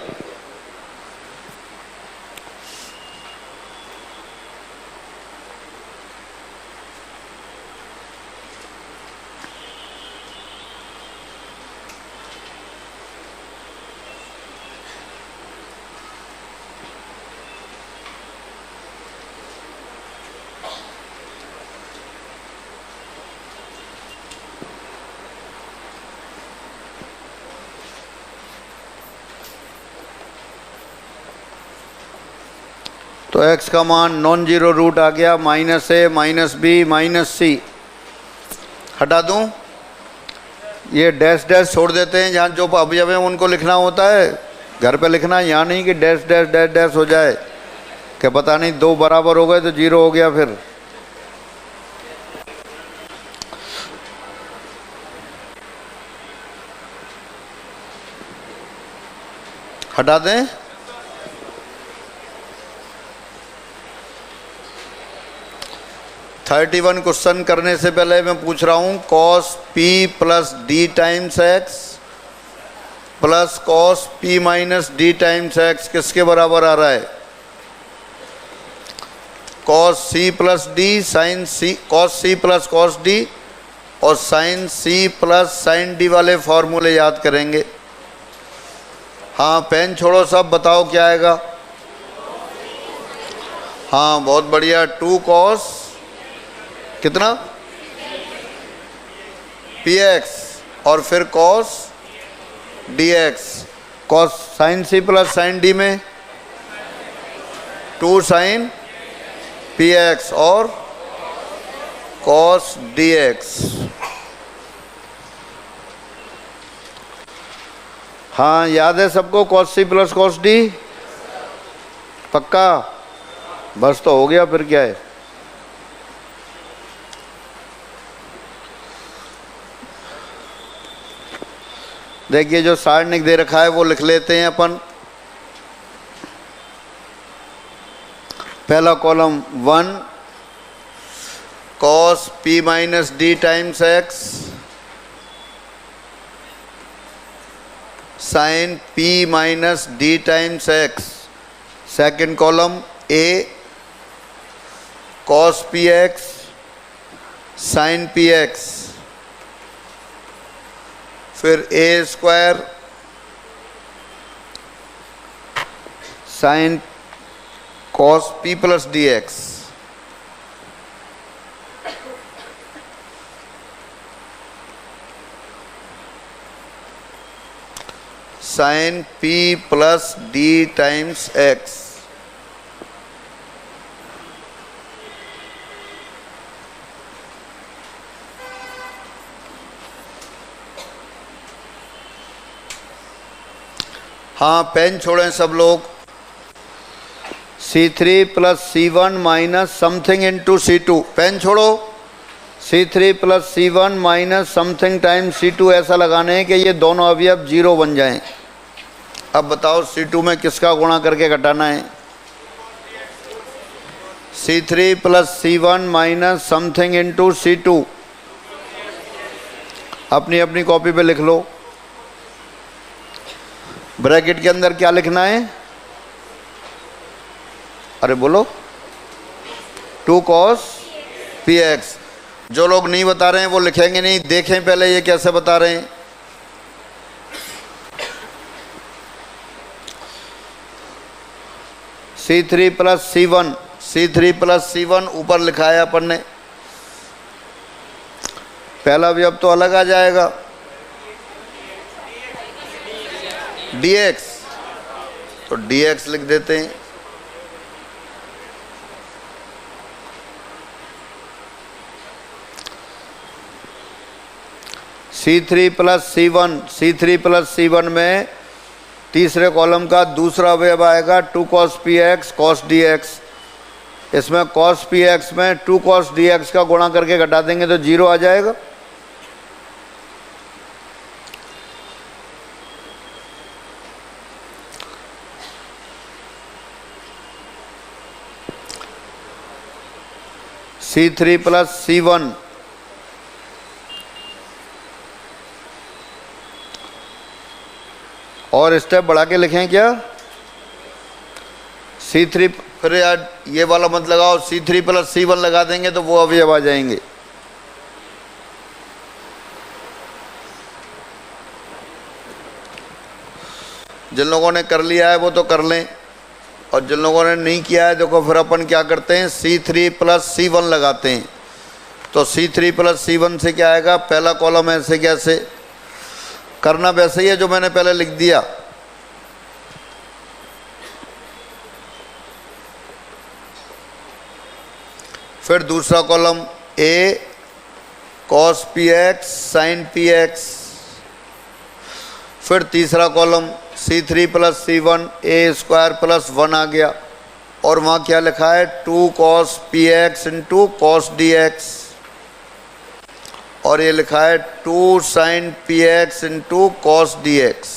तो x का मान नॉन जीरो रूट आ गया minus a minus b minus c। हटा दूं? ये डैश डैश छोड़ देते हैं, जहाँ जो अवयव हैं उनको लिखना होता है घर पे लिखना, यहाँ नहीं कि डैश डैश डैश डैश हो जाए कि पता नहीं दो बराबर हो गए तो जीरो हो गया फिर। हटा दें? थर्टी 31 क्वेश्चन करने से पहले मैं पूछ रहा हूं cos p plus D times X plus cos p minus D times X किसके बराबर आ रहा है? Cos c plus D sine c, cos c plus cos D और sine c plus sine D वाले फॉर्मूले याद करेंगे। हाँ पेन छोड़ो सब, बताओ क्या आएगा? हाँ बहुत बढ़िया, 2 कॉस कितना px और फिर cos dx। cos sine c plus sine d में 2 साइन px और cos dx। हाँ याद है सबको cos c plus cos d? पक्का? बस तो हो गया, फिर क्या है। देखिए जो सारणिक दे रखा है वो लिख लेते हैं अपन। पहला column 1 cos p minus D times x sine p minus D times x. Second column a cos px sine px। फिर a square sine cos p plus D x. Sine p plus D times x. हाँ पेन छोड़ें सब लोग। C3 plus C1 minus something into C2। Pen छोड़ो। C3 plus C1 minus something times C2 ऐसा लगाने हैं कि ये दोनों अवयव जीरो बन जाएं। अब बताओ C2 में किसका गुणा करके घटाना है? C3 plus C1 minus something into C2। अपनी अपनी कॉपी पे लिख लो। ब्रैकेट के अंदर क्या लिखना है? अरे बोलो। 2 cos px। जो लोग नहीं बता रहे हैं वो लिखेंगे नहीं, देखें पहले ये कैसे बता रहे हैं। C3 plus C1, C3 plus C1 ऊपर लिखा है अपन ने। पहला अवयव तो अलग आ जाएगा dx, तो dx लिख देते हैं। C3 plus C1, C3 plus C1 में तीसरे कॉलम का दूसरा अवयव आएगा 2 cos px cos dx। इसमें कॉस पी एक्स में 2 कॉस डी एक्स का गुणा करके घटा देंगे तो 0 आ जाएगा। C3 प्लस C1 और स्टेप बढ़ा के लिखें क्या? C3 फिर यार ये वाला मत लगाओ, C3 प्लस C1 लगा देंगे तो वो अवयव आ जाएंगे। जिन लोगों ने कर लिया है वो तो कर लें, और जिन लोगों ने नहीं किया है देखो फिर अपन क्या करते हैं, C3 प्लस C1 लगाते हैं। तो C3 प्लस C1 से क्या आएगा, पहला कॉलम ऐसे कैसे करना, वैसे ही है जो मैंने पहले लिख दिया। फिर दूसरा column A cos P x sine P x. फिर तीसरा column C3 plus C1 A square plus 1 आ गया, और वहाँ क्या लिखा है 2 cos P x into cos D x, और ये लिखा है 2 sine P x into cos D x.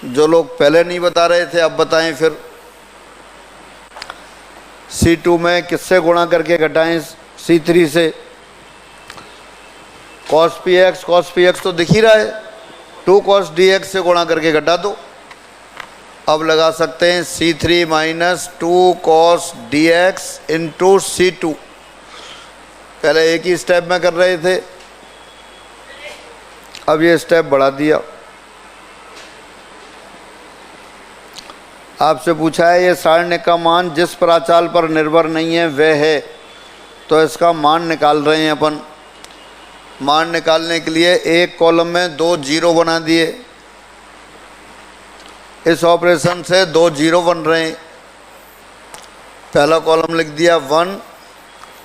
जो लोग पहले नहीं बता रहे थे अब बताएं फिर। C2 में किससे गुणा करके घटाएं, C3 से। कॉस पी एक्स तो दिख ही रहा है, 2 कॉस डी एक्स से गुणा करके घटा दो। अब लगा सकते हैं C3 minus 2 cos D X into C2। पहले एक ही स्टेप में कर रहे थे, अब ये स्टेप बढ़ा दिया। आपसे पूछा है ये सारणी का मान जिस प्राचाल पर निर्भर नहीं है वह है, तो इसका मान निकाल रहे हैं अपन। मान निकालने के लिए एक कॉलम में 2 जीरो बना दिए, इस ऑपरेशन से 2 जीरो बन रहे हैं। पहला कॉलम लिख दिया 1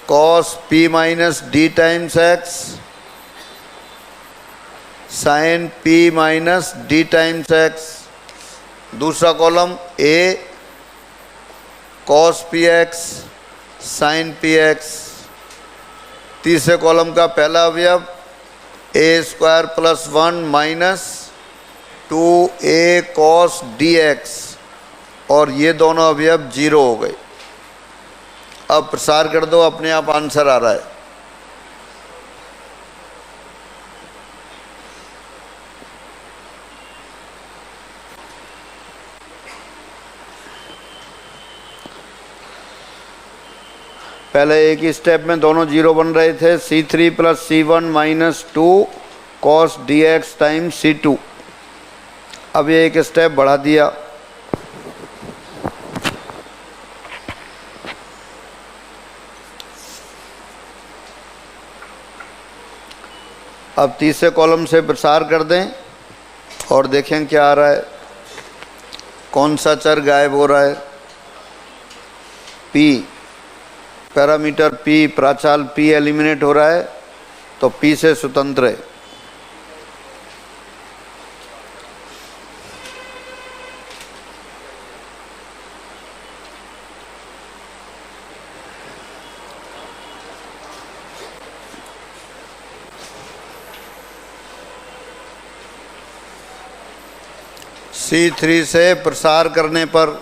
cos P minus D times x sine P minus D times X. दूसरा column A cos P x sine P X. तीसरे कॉलम का पहला अवयव A square plus 1 minus 2A cos D x, और ये दोनों अवयव 0 हो गए। अब प्रसार कर दो, अपने आप आंसर आ रहा है। पहले एक ही स्टेप में दोनों 0 बन रहे थे, C3 plus C1 minus 2 cos D x times C2। अब ये एक स्टेप बढ़ा दिया। अब तीसरे कॉलम से प्रसार कर दें और देखें क्या आ रहा है, कौन सा चर गायब हो रहा है। P parameter P, प्राचाल P eliminate हो रहा है, तो P से स्वतंत्र है। C3 से प्रसार करने पर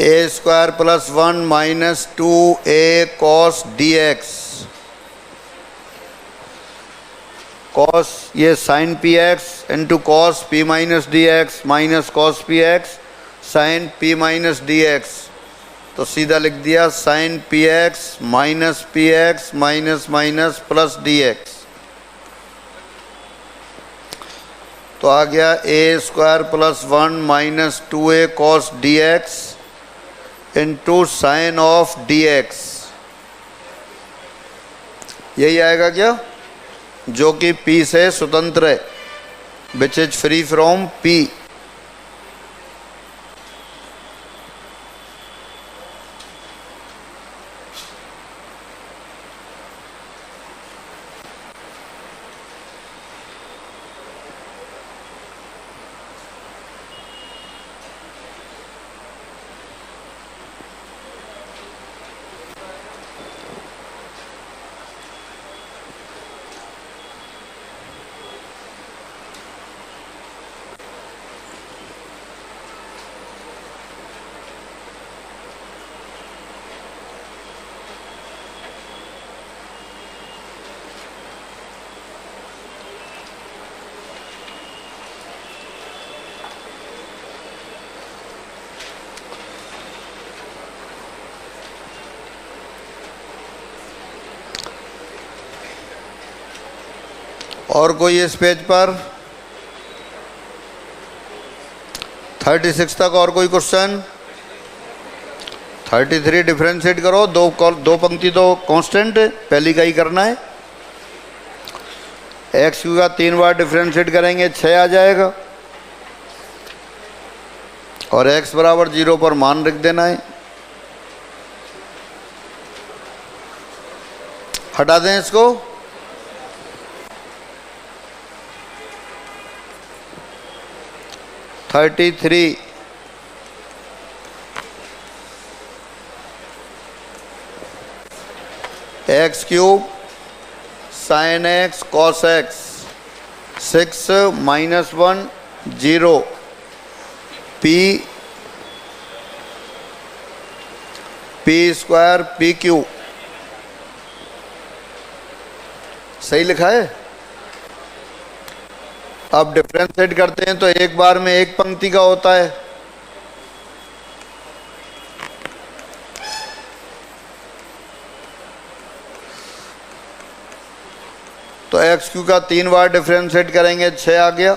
A square plus 1 minus 2A cos D X. Cos ये sine P x into cos P minus D X minus cos P x sine P minus D X. तो सीधा लिख दिया sine P X minus minus plus D X. तो आ गया A square plus 1 minus 2A cos D X into sine of D X. यही आएगा क्या, जो कि P से स्वतंत्र है, which is free from P। और कोई इस पेज पर 36 तक और कोई क्वेश्चन? 33 डिफरेंशिएट करो, दो पंक्ति तो कांस्टेंट है, पहली का ही करना है। एक्स क्यू का 3 बार डिफरेंशिएट करेंगे 6 आ जाएगा, और x बराबर 0 पर मान रख देना है। हटा दें इसको। (33) x cube sine x cos x 6 - 1 0 P square P Q. सही लिखा है। अब डिफरेंशिएट करते हैं तो एक बार में एक पंक्ति का होता है। तो एक्स क्यू का 3 बार डिफरेंशिएट करेंगे 6 आ गया।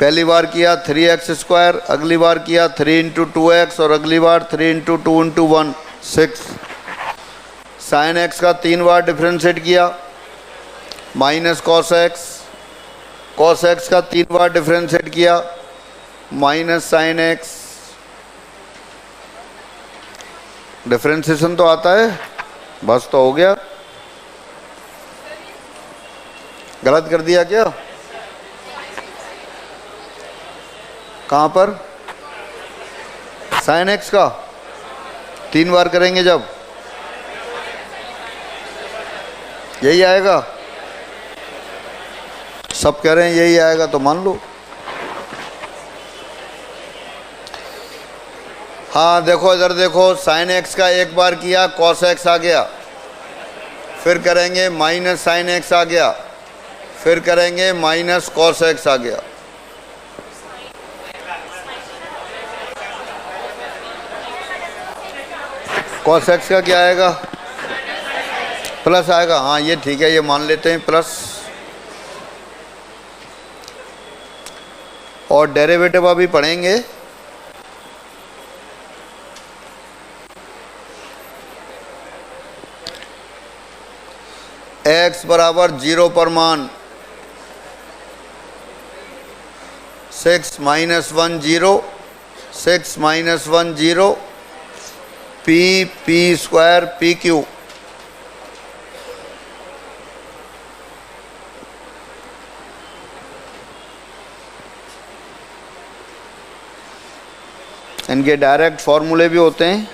पहली बार किया 3x², अगली बार किया 3 × 2x और अगली बार 3 × 2 × 1 6। साइन एक्स का 3 बार डिफरेंशिएट किया minus cos x, cos x का 3 बार डिफरेंशिएट किया माइनस साइन एक्स। डिफरेंशिएशन तो आता है, बस तो हो गया। गलत कर दिया क्या? कहाँ पर? साइन एक्स का 3 बार करेंगे जब, यही आएगा। सब कह रहे हैं यही आएगा तो मान लो। हाँ देखो इधर देखो, साइन एक्स का 1 बार किया कॉस एक्स आ गया, फिर करेंगे माइनस साइन एक्स आ गया, फिर करेंगे माइनस कॉस एक्स आ गया। कॉस एक्स का क्या आएगा? प्लस आएगा। हाँ ये ठीक है, ये मान लेते हैं प्लस। और डेरिवेटिव अभी पढ़ेंगे। x बराबर 0 पर मान 6 - 1 0 6 - 1 0 पी स्क्वायर पी क्यू। इनके डायरेक्ट फॉर्मूले भी होते हैं।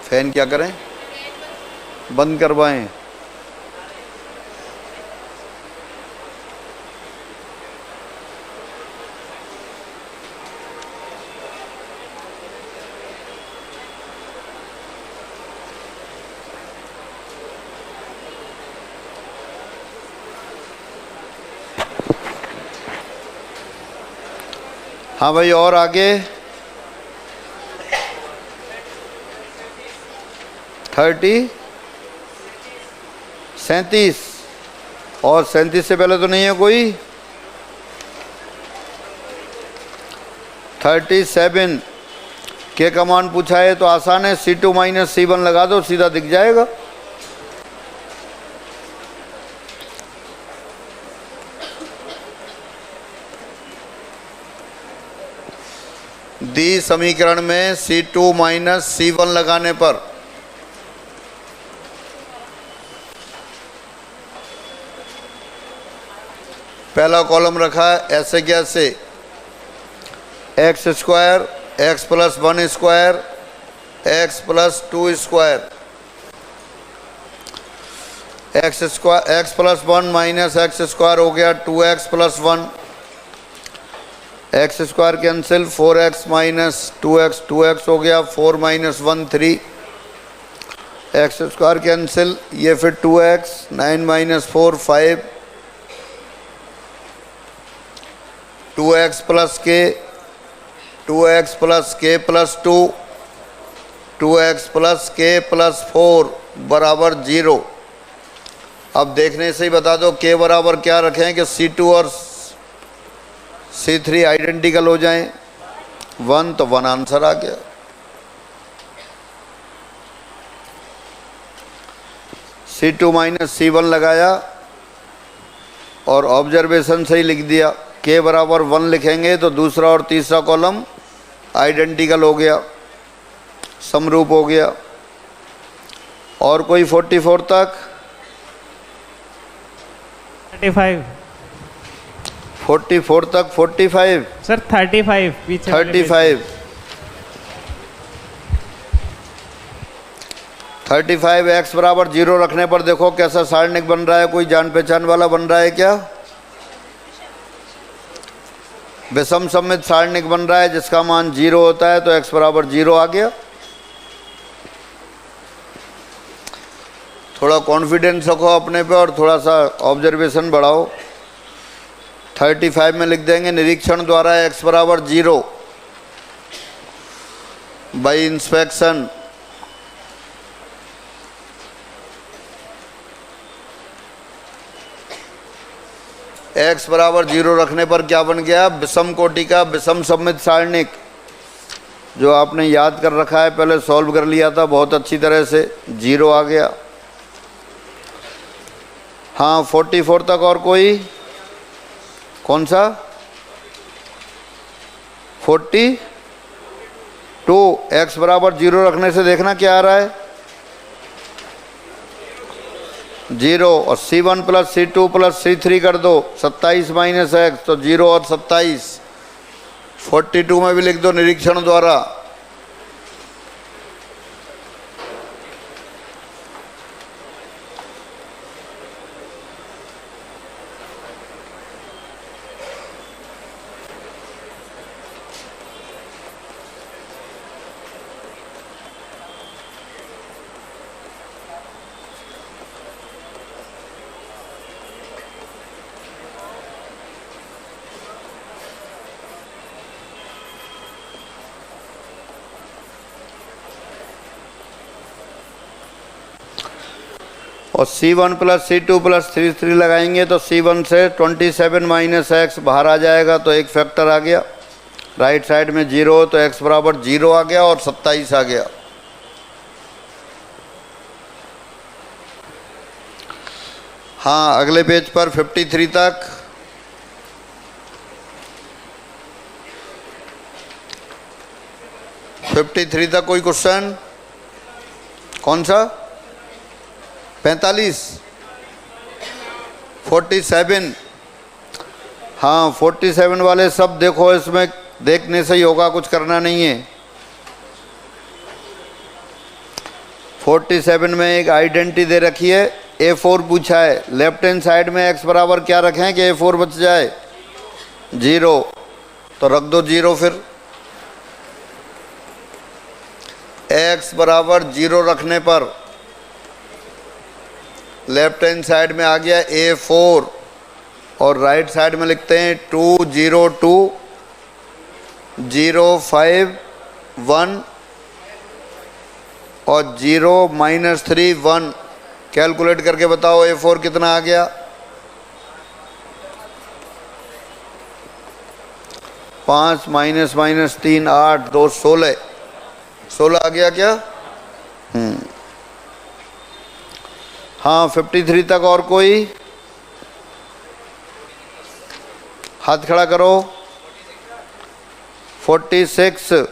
फैन क्या करें? बंद करवाएं। हाँ भाई, और आगे 37 और 37 से पहले तो नहीं है कोई। 37 के कमांड पूछा है तो आसान है, C2 - C1 लगा दो, सीधा दिख जाएगा। दी समीकरण में C2 - C1 लगाने पर पहला कॉलम रखा है ऐसे कैसे, x² x + 1 square x + 2 square x + 1 - x² हो गया 2x + 1, x² cancel, 4x - 2x 2x हो गया, 4 - 1 3, x² कैंसिल, ये फिर 2x, 9 - 4 5, 2x प्लस के 2x प्लस के प्लस 2 2x प्लस के प्लस 4 बराबर 0। अब देखने से ही बता दो k बराबर क्या रखें कि C2 और C3 आइडेंटिकल हो जाएं। 1 तो 1 आंसर आ गया। C2 माइनस C1 लगाया और ऑब्जर्वेशन से ही लिख दिया। k बराबर 1 लिखेंगे तो दूसरा और तीसरा कॉलम आइडेंटिकल हो गया, समरूप हो गया। और कोई 44 तक 35 44 तक 45 सर 35 पीछे वाले पेज पे। 35 x बराबर 0 रखने पर देखो कैसा सारणिक बन रहा है। कोई जान पहचान वाला बन रहा है क्या? विषम सममित सारणिक बन रहा है जिसका मान 0 होता है, तो x बराबर 0 आ गया। थोड़ा कॉन्फिडेंस रखो अपने पे और थोड़ा सा ऑब्जर्वेशन बढ़ाओ। 35 में लिख देंगे निरीक्षण द्वारा x बराबर 0 बाई इंस्पेक्शन x बराबर 0 रखने पर क्या बन गया? विषम कोटि का विषम सममित सारणिक, जो आपने याद कर रखा है, पहले सॉल्व कर लिया था बहुत अच्छी तरह से। 0 आ गया। हाँ 44 तक और कोई? कौन सा? 42 x बराबर 0 रखने से देखना क्या आ रहा है? 0 और C1 plus C2 plus C3 कर दो 27 माइनस x, तो 0 और 27। 42 में भी लिख दो निरीक्षण द्वारा। और C1 प्लस C2 प्लस 3 लगाएंगे तो C1 से 27 माइनस x बाहर आ जाएगा, तो एक फैक्टर आ गया। राइट साइड में 0 हो तो x बराबर 0 आ गया और 27 आ गया। हाँ अगले पेज पर 53 तक। कोई क्वेश्चन? कौन सा? 45 47। हाँ 47 वाले सब देखो, इसमें देखने से ही होगा, कुछ करना नहीं है। 47 में एक आइडेंटिटी दे रखी है, A4 पूछा है। लेफ्ट हैंड साइड में x बराबर क्या रखें कि A4 बच जाए? 0, तो रख दो 0। फिर x बराबर 0 रखने पर लेफ्ट हैंड साइड में आ गया A4 और राइट साइड में लिखते हैं 2 0 2 0 5 1 और 0 माइनस 3 1। कैलकुलेट करके बताओ A4 कितना आ गया? 5 माइनस माइनस 3 8 2 16। 16 आ गया क्या? हाँ 53 तक और कोई? हाथ खड़ा करो। 46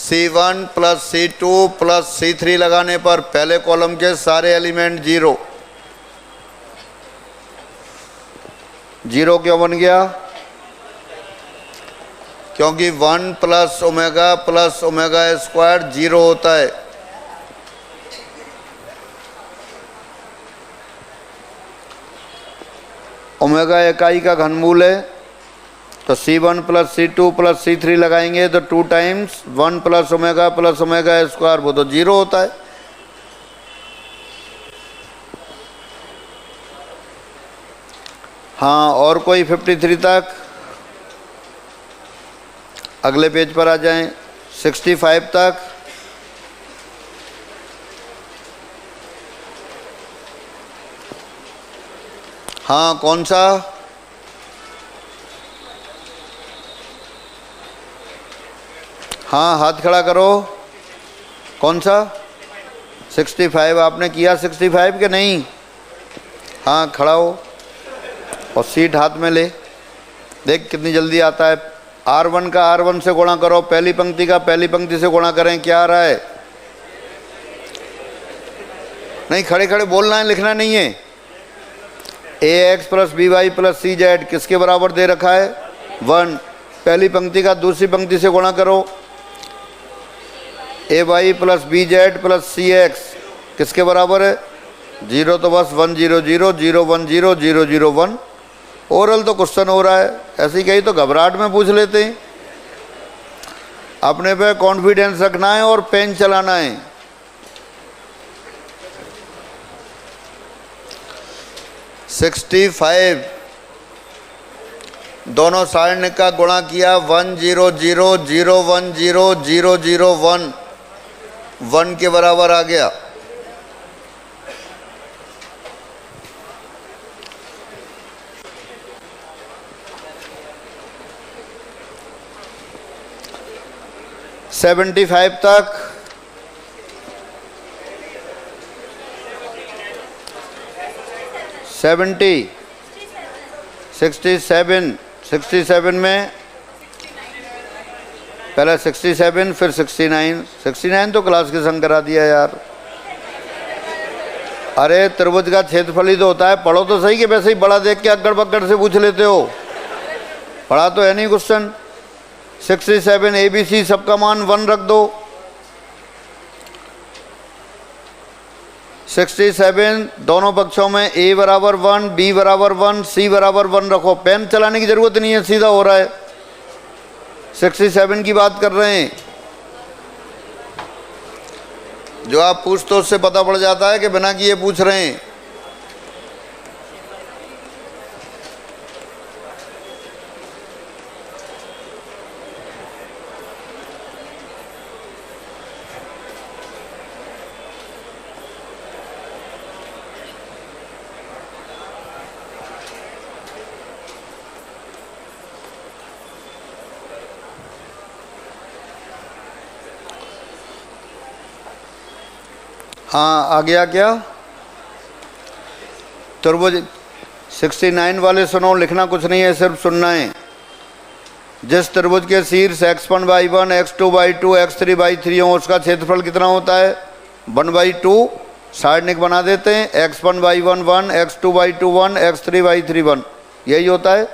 C1 plus C2 plus C3 लगाने पर पहले कॉलम के सारे एलिमेंट 0। 0 क्यों बन गया? क्योंकि 1 प्लस ओमेगा स्क्वायर 0 होता है। ओमेगा इकाई का घनमूल है, तो C1 plus C2 plus C3 लगाएंगे तो 2 टाइम्स 1 प्लस ओमेगा स्क्वायर, वो तो 0 होता है। हाँ, और कोई 53 तक? अगले पेज पर आ जाएं, 65 तक। हाँ, कौन सा? हाँ, हाथ खड़ा करो। कौन सा? 65। आपने किया 65 कि नहीं? हाँ, खड़ा हो और सीट हाथ में ले। देख कितनी जल्दी आता है। R1 का R1 से गुणा करो, पहली पंक्ति का पहली पंक्ति से गुणा करें, क्या आ रहा है? नहीं, खड़े खड़े बोलना है, लिखना नहीं है। AX plus BY plus CZ किसके बराबर दे रखा है? 1। पहली पंक्ति का दूसरी पंक्ति से गुणा करो, AY plus BZ plus CX किसके बराबर है? 0। तो बस 1 0 0 0 1 0 0 0 1। ओरल तो क्वेश्चन हो रहा है, ऐसी कही तो घबराहट में पूछ लेते हैं। अपने पे कॉन्फिडेंस रखना है और पेन चलाना है। $65 दोनों सारणी का गुणा किया, 1 0 0 0 1 0 0 0 1 1 के बराबर आ गया। $75 तक। $70 67 में पहले 67 फिर 69 तो क्लास के संग करा दिया यार। अरे त्रिभुज का क्षेत्रफल ही तो होता है, पढ़ो तो सही कि वैसे ही बड़ा देख के अगड़ बगड़ से पूछ लेते हो। पढ़ा तो है नहीं क्वेश्चन। 67 ABC सबका मान 1 रख दो। 67 दोनों पक्षों में A बराबर 1 B बराबर 1 C बराबर 1 रखो। पेन चलाने की जरूरत नहीं है, सीधा हो रहा है। 67 की बात कर रहे हैं। जो आप पूछते हो उससे पता पड़ जाता है कि बिना किए पूछ रहे हैं। हाँ, आ गया क्या? त्रिभुज 69 वाले सुनो, लिखना कुछ नहीं है, सिर्फ सुनना है। जिस त्रिभुज के शीर्ष x1/1 x2/2 x3/3 हो उसका क्षेत्रफल कितना होता है? 1/2। सारणिक बना देते हैं, x1/1 1 x2/2 1 x3/3 1, यही होता है।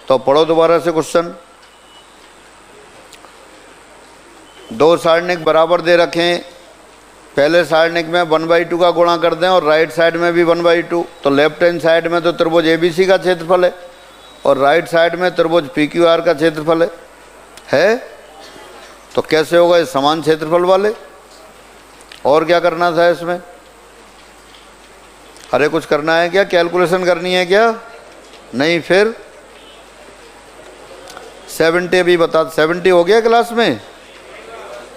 तो पढ़ो दोबारा से क्वेश्चन। दो सारणिक बराबर दे रखें, पहले सारणिक में 1/2 का गुणा कर दें और राइट साइड में भी 1/2। तो लेफ्ट हैंड साइड में तो त्रिभुज ABC का क्षेत्रफल है और राइट साइड में त्रिभुज PQR का क्षेत्रफल है। तो कैसे होगा इस समान क्षेत्रफल वाले? और क्या करना था इसमें? अरे कुछ करना है क्या? कैलकुलेशन करनी है क्या? नहीं, फिर 70 भी बता। 70 हो गया क्लास में?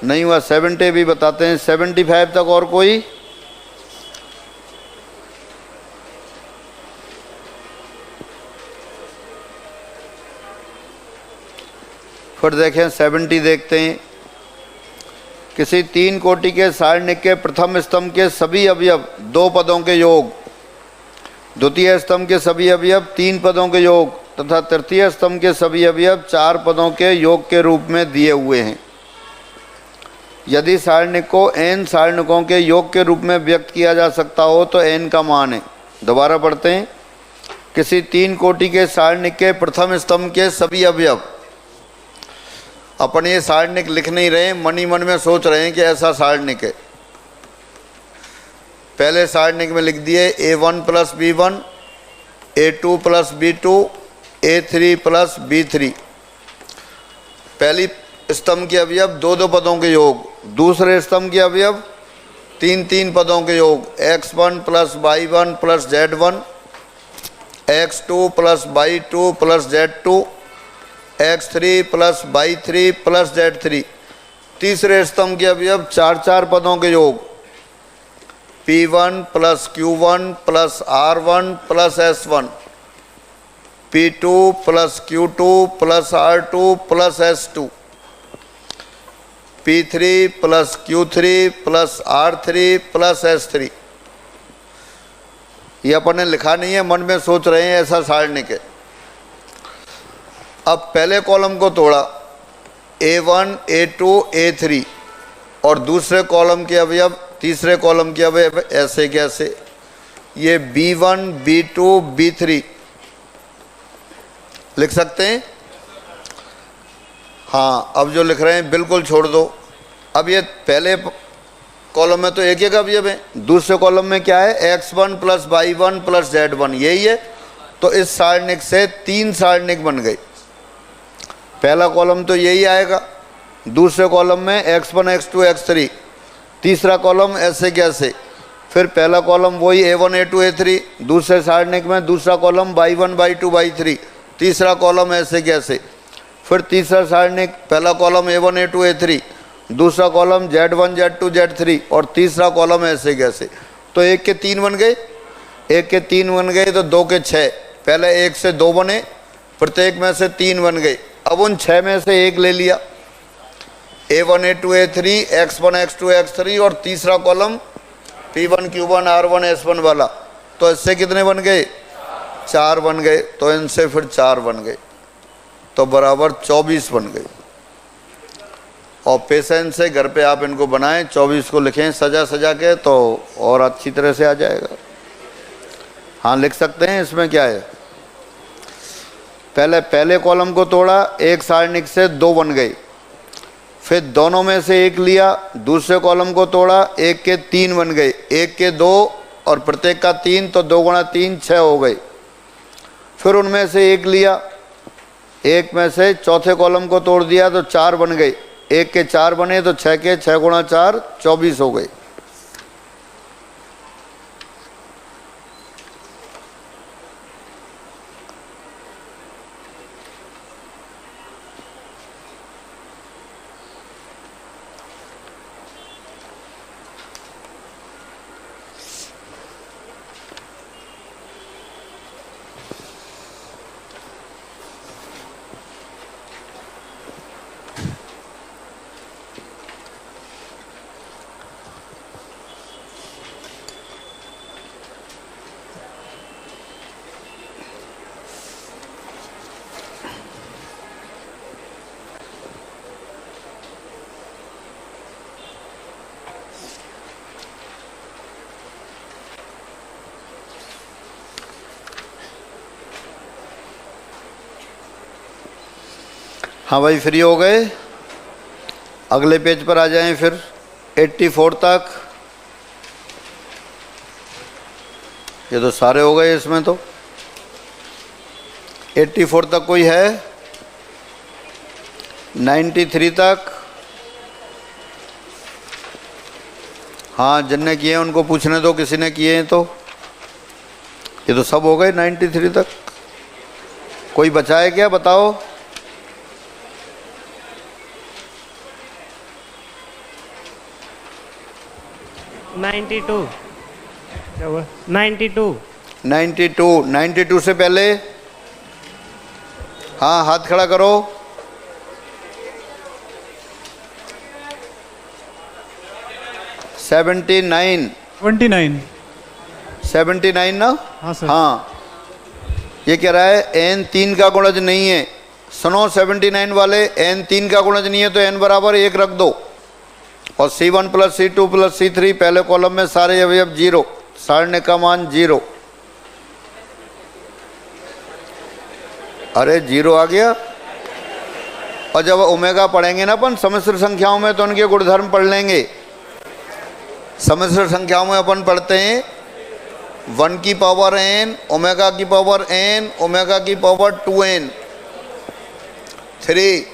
नहीं हुआ। 70 भी बताते हैं। 75 तक और कोई? फिर देखें 70 देखते हैं। किसी 3 कोटि के सारणिक के प्रथम स्तंभ के सभी अवयव 2 पदों के योग, द्वितीय स्तंभ के सभी अवयव 3 पदों के योग तथा तृतीय स्तंभ के सभी अवयव 4 पदों के योग के रूप में दिए हुए हैं। यदि सारणिक को n सारणिकों के योग के रूप में व्यक्त किया जा सकता हो तो n का मान है। दोबारा पढ़ते हैं। किसी 3 कोटि के सारणिक के प्रथम स्तंभ के सभी अवयव, अपन ये सारणिक लिख नहीं रहे, मन ही मन में सोच रहे हैं कि ऐसा सारणिक है। पहले सारणिक में लिख दिए A1 plus B1 A2 plus B2 A3 plus B3। पहली स्तंभ के अवयव 2 पदों के योग, दूसरे स्तंभ के अवयव 3 पदों के योग, x1 plus y1 plus z1 x2 plus y2 plus z2, x3 plus y3 plus z3। तीसरे स्तंभ के अवयव चार चार पदों के योग P1 plus Q1 plus R1 plus S1, P2 plus Q2 plus R2 plus S2, P3 plus Q3 plus R3 plus S3। ये अपन ने लिखा नहीं है, मन में सोच रहे हैं ऐसा सारणी के। अब पहले कॉलम को तोड़ा A1 A2 A3 और दूसरे कॉलम के अवयव तीसरे कॉलम के अवयव ऐसे कैसे, ये B1 B2 B3 लिख सकते हैं। हाँ, अब जो लिख रहे हैं बिल्कुल छोड़ दो। अब ये पहले कॉलम में तो एक एक अवयव है, दूसरे कॉलम में क्या है, x1 plus y1 plus z1, यही है। तो इस सारणिक से तीन सारणिक बन गए। पहला कॉलम तो यही आएगा, दूसरे कॉलम में x1 x2 x3, तीसरा कॉलम ऐसे कैसे, फिर पहला कॉलम वही a1 a2 a3, दूसरे सारणिक में दूसरा कॉलम y1 y2 y3, तीसरा कॉलम ऐसे कैसे, फिर तीसरा सारणिक पहला कॉलम a1 a2 a3, दूसरा कॉलम z1 z2 z3 और तीसरा कॉलम ऐसे कैसे। तो एक के तीन बन गए, एक के तीन बन गए तो दो के छः। पहले एक से दो बने, प्रत्येक में से तीन बन गए। अब उन छः में से एक ले लिया, a1 a2 a3 x1 x2 x3 और तीसरा column p1 q1 r1 s1 वाला। तो इससे कितने बन गए, चार बन गए। तो इनसे फिर चार बन गए, तो बराबर 24 बन गए। और पेशेंस से घर पे आप इनको बनाएं, 24 को लिखें सजा सजा के, तो और अच्छी तरह से आ जाएगा। हाँ, लिख सकते हैं। इसमें क्या है, पहले कॉलम को तोड़ा, एक सारणिक से दो बन गए, फिर दोनों में से एक लिया, दूसरे कॉलम को तोड़ा, एक के तीन बन गए, एक के दो और प्रत्येक का तीन, तो 2 गुणा 3 6 हो गए। फिर उनमें से एक लिया, एक में से चौथे कॉलम को तोड़ दिया तो चार बन गए, एक के चार बने तो 6 के 6 गुणा 4 24 हो गए। हाँ भाई, फ्री हो गए, अगले पेज पर आ जाएं। फिर 84 तक, ये तो सारे हो गए इसमें। तो 84 तक कोई है, 93 तक। हाँ, जिनने किए हैं उनको पूछने दो, किसी ने किए हैं तो। ये तो सब हो गए 93 तक। कोई बचा है क्या, बताओ। क्या हुआ? 92 से पहले, हाँ हाथ खड़ा करो। 79 ना। हाँ सर। हाँ, ये कह रहा है n 3 का गुणज नहीं है। सुनो, 79 वाले, n 3 का गुणज नहीं है तो n बराबर 1 रख दो। और C1 plus C2 plus C3 पहले कॉलम में सारे अवयव 0, सारणी का मान 0। अरे 0 आ गया। और जब ओमेगा पढ़ेंगे ना अपन सम्मिश्र संख्याओं में, तो उनके गुणधर्म पढ़ लेंगे। सम्मिश्र संख्याओं में अपन पढ़ते हैं 1 की पावर n, ओमेगा की पावर n, ओमेगा की पावर 2n 3।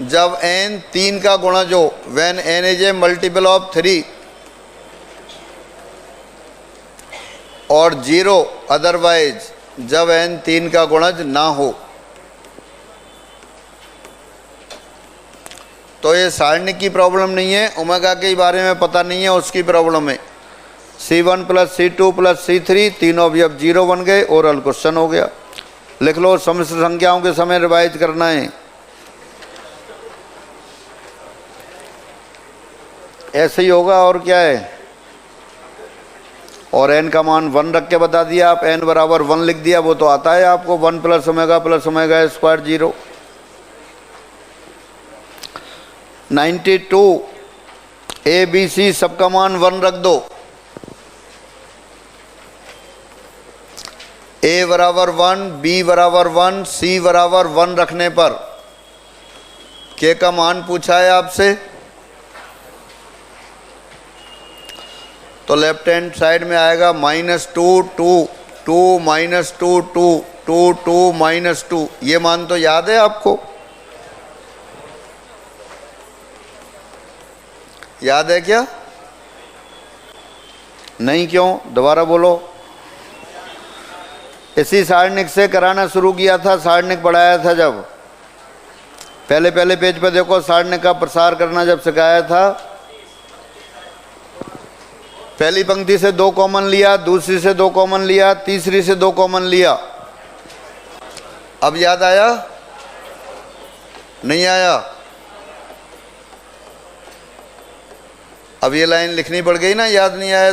जब n 3 का गुणज हो, when n is a multiple of 3, और 0 अदरवाइज जब n 3 का गुणज ना हो। तो ये सारणिक की प्रॉब्लम नहीं है, ओमेगा के बारे में पता नहीं है उसकी प्रॉब्लम है। C1 + C2 + C3 तीनों अवयव 0 बन गए, ओरल क्वेश्चन हो गया। लिख लो, सम्मिश्र संख्याओं के समय रिवाइज करना है। ऐसे ही होगा और क्या है। और n का मान 1 रख के बता दिया आप, n बराबर 1 लिख दिया, वो तो आता है आपको 1 + omega square 0। 92 A B C सबका मान 1 रख दो। A बराबर 1, B बराबर 1, C बराबर 1 रखने पर K का मान पूछा है आपसे, तो लेफ्ट हैंड साइड में आएगा -2 2 2 -2 2 2 2 -2। ये मान तो याद है आपको? याद है क्या? नहीं, क्यों? दोबारा बोलो। इसी सारणिक से कराना शुरू किया था, सारणिक पढ़ाया था जब। पहले पेज पे देखो, सारणिक का प्रसार करना जब सिखाया था। पहली पंक्ति से 2 कॉमन लिया, दूसरी से 2 कॉमन लिया, तीसरी से 2 कॉमन लिया। अब याद आया? नहीं आया? अब ये लाइन लिखनी पड़ गई ना, याद नहीं आया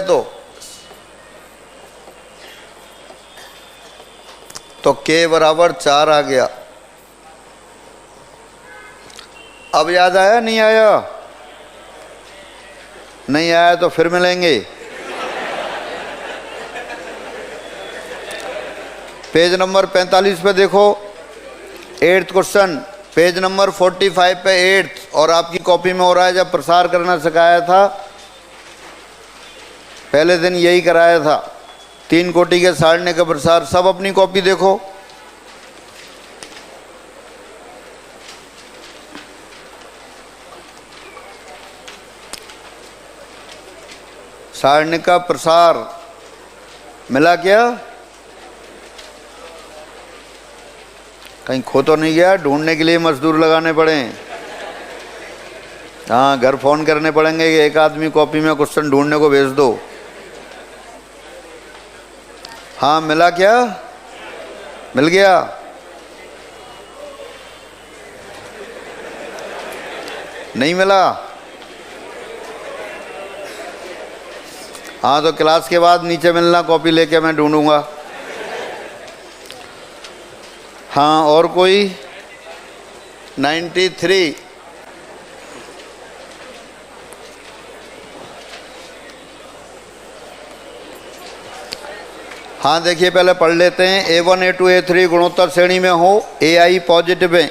तो K बराबर 4 आ गया। अब याद आया? नहीं आया? नहीं आया तो फिर मिलेंगे। पेज नंबर 45 पे देखो, 8th क्वेश्चन, पेज नंबर 45 पे 8th, और आपकी कॉपी में हो रहा है। जब प्रसार करना सिखाया था पहले दिन यही कराया था, 3 कोटि के सारणिक का प्रसार। सब अपनी कॉपी देखो। सारणिक का प्रसार मिला क्या? कहीं खो तो नहीं गया? ढूंढने के लिए मजदूर लगाने पड़े। हाँ, घर फोन करने पड़ेंगे कि एक आदमी कॉपी में क्वेश्चन ढूंढने को भेज दो। हाँ, मिला क्या? मिल गया? नहीं मिला? हाँ, तो क्लास के बाद नीचे मिलना, कॉपी लेके मैं ढूंढूंगा। हाँ, और कोई? 93। हाँ, देखिए पहले पढ़ लेते हैं। A1 A2 A3 गुणोत्तर श्रेणी में हो, AI पॉजिटिव है,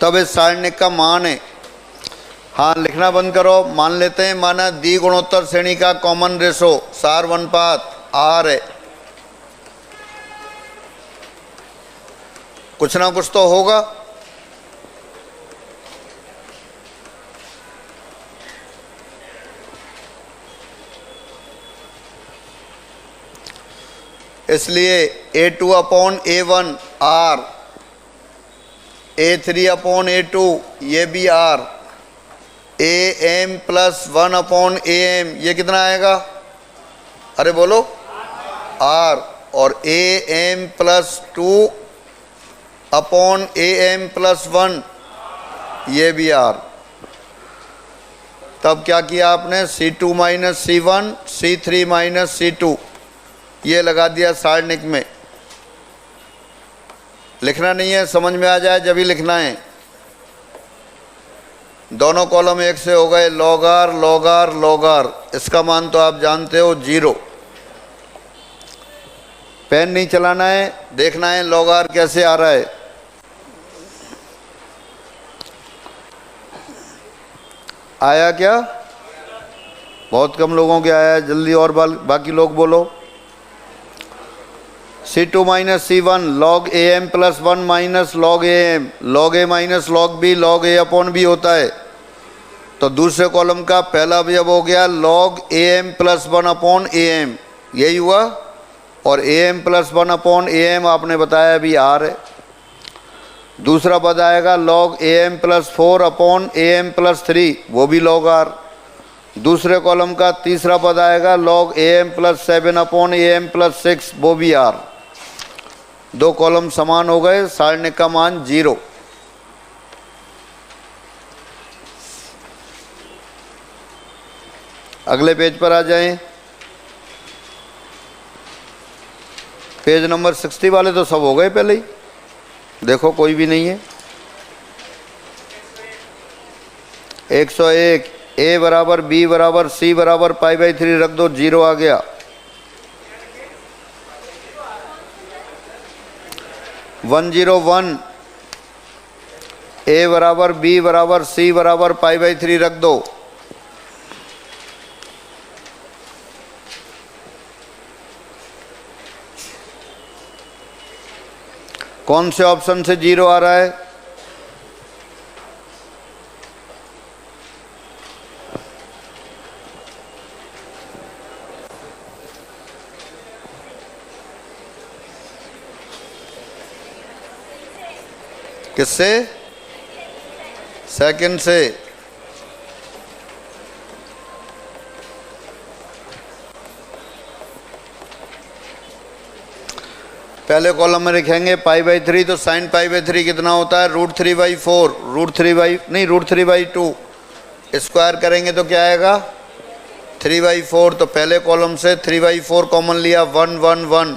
तब इस सारणिक का मान है। हाँ, लिखना बंद करो। मान लेते हैं, माना दी गुणोत्तर श्रेणी का कॉमन रेशो सार अनुपात R है। कुछ ना कुछ तो होगा। इसलिए A2/A1 R, A3/A2 ये भी R, AM + 1/AM ये कितना आएगा? अरे बोलो, R। और AM + 2/AM + 1 ये भी R। तब क्या किया आपने? C2 - C1 C3 - C2 ये लगा दिया सारणिक में। लिखना नहीं है, समझ में आ जाए जब ही लिखना है। दोनों कॉलम एक से हो गए, log R log R log R। इसका मान तो आप जानते हो 0। पेन नहीं चलाना है, देखना है log R कैसे आ रहा है। आया क्या? बहुत कम लोगों के आया है, जल्दी और बाकी लोग बोलो। C2 - C1 log AM + 1 - log AM, log A - log B log A/B होता है। तो दूसरे कॉलम का पहला अवयव हो गया log AM + 1/AM, यही हुआ। और a m plus 1 upon a m आपने बताया अभी आर है। दूसरा पद आएगा log a m plus 4 upon a m plus 3, वो भी लॉग आर। दूसरे कॉलम का तीसरा पद आएगा log a m plus 7 upon a m plus 6, वो भी आर। दो कॉलम समान हो गए, सारणिक का मान 0। अगले पेज पर आ जाएं। पेज नंबर 60 वाले तो सब हो गए पहले ही, देखो कोई भी नहीं है। 101 ए बराबर बी बराबर सी बराबर π/3 रख दो, 0 आ गया। वन 101 ए बराबर बी बराबर सी बराबर π/3 रख दो। कौन से ऑप्शन से 0 आ रहा है? किससे? सेकंड से। पहले कॉलम में लिखेंगे π/3, तो साइन π/3 कितना होता है? √3/4, √3/2 स्क्वायर करेंगे तो क्या आएगा? 3/4। तो पहले कॉलम से 3/4 कॉमन लिया, 1 1 1।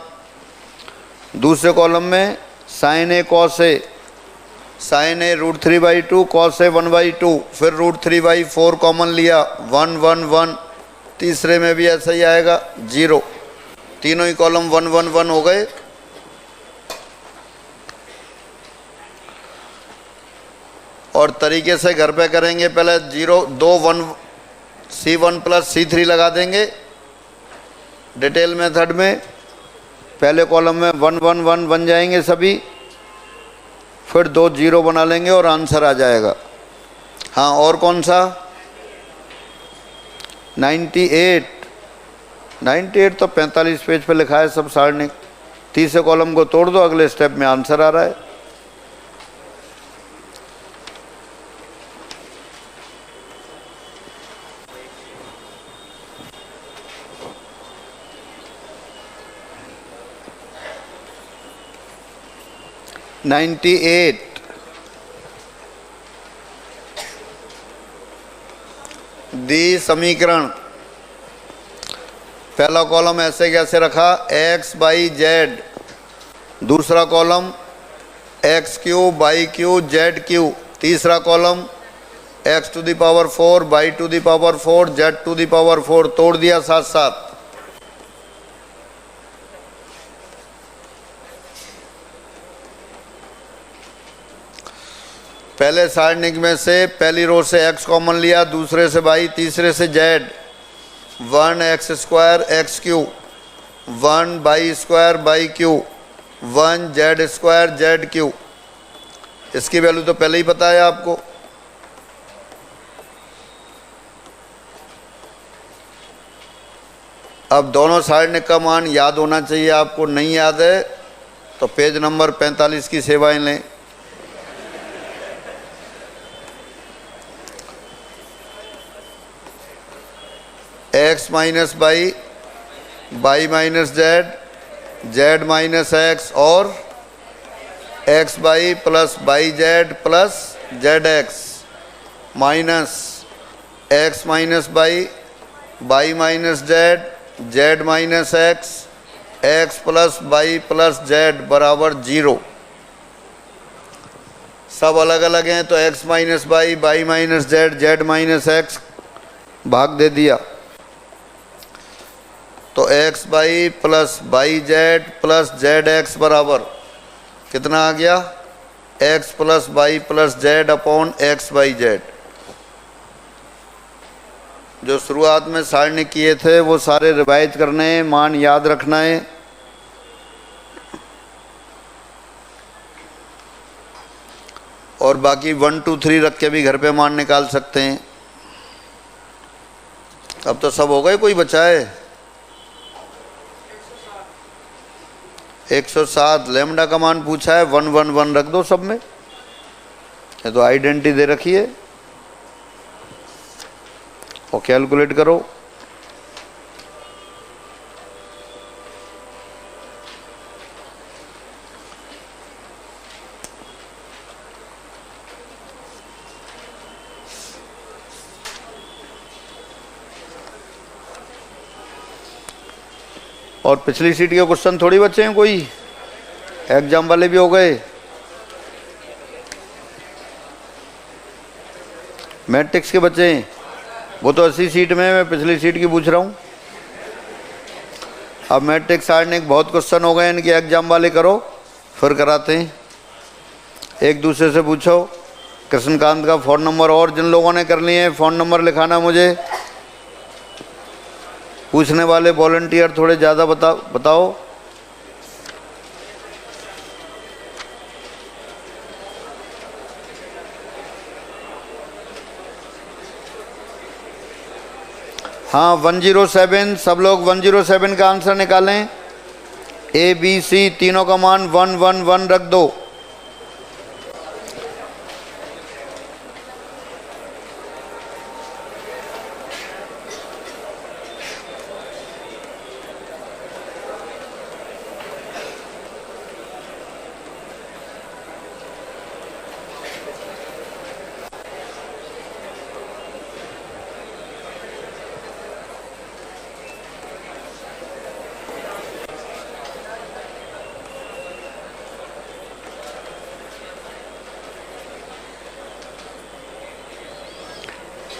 दूसरे कॉलम में sign A cos A, sign A √3/2 cos A 1/2, फिर √3/4 कॉमन लिया, 1 1 1। तीसरे में भी ऐसा ही आएगा, 0। तीनों ही कॉलम 1 1 1 हो गए। और तरीके से घर पे करेंगे, पहले 0 2 1 C1 प्लस C3 लगा देंगे डिटेल मेथड में। पहले कॉलम में 1 1 1 बन जाएंगे सभी, फिर 2 0 बना लेंगे और आंसर आ जाएगा। हाँ, और कौन सा? 98 तो 45 पेज पे लिखा है सब सारणिक। तीसरे कॉलम को तोड़ दो, अगले स्टेप में आंसर आ रहा है। दी समीकरण। पहला कॉलम ऐसे कैसे रखा? x/z। दूसरा कॉलम x³ y³ z³। तीसरा कॉलम x⁴ y⁴ z⁴ तोड़ दिया साथ साथ। पहले सारणिक में से पहली रो से x कॉमन लिया, दूसरे से y, तीसरे से z। 1x² x³, 1y² y³, 1z² z³। इसकी वैल्यू तो पहले ही पता है आपको। अब दोनों सारणिक का मान याद होना चाहिए आपको। नहीं याद है तो पेज नंबर 45 की सेवाएं लें। x minus by, by minus Z, Z minus x और x by plus by Z plus Z x minus x minus by, by minus Z, Z minus x, x plus by plus Z बराबर 0। सब अलग अलग हैं तो x minus by, by minus Z, Z minus x भाग दे दिया तो x by plus by Z plus Z x बराबर कितना आ गया? x plus by plus Z upon x by Z. जो शुरुआत में सारणी किए थे वो सारे रिवाइज करने हैं, मान याद रखना है। और बाकी 1 2 3 रख के भी घर पे मान निकाल सकते हैं। अब तो सब हो गए, कोई बचा है? 107 लैम्डा का मान पूछा है 111 रख दो सब में, ये तो आइडेंटिटी दे रखी है और कैलकुलेट करो। और पिछली सीट के क्वेश्चन थोड़ी बचे हैं, कोई एग्जाम वाले भी हो गए। मैट्रिक्स के बच्चे हैं, वो तो 80 सीट में, मैं पिछली सीट की पूछ रहा हूँ। अब मैट्रिक्स आने के बहुत क्वेश्चन हो गए, इनके एग्जाम वाले करो फिर कराते हैं। एक दूसरे से पूछो। कृष्णकांत का फ़ोन नंबर, और जिन लोगों ने कर लिए हैं फ़ोन नंबर लिखाना मुझे। पूछने वाले वॉलंटियर थोड़े ज़्यादा बताओ। हाँ 107, सब लोग 107 का आंसर निकालें। ए बी सी तीनों का मान 111 रख दो।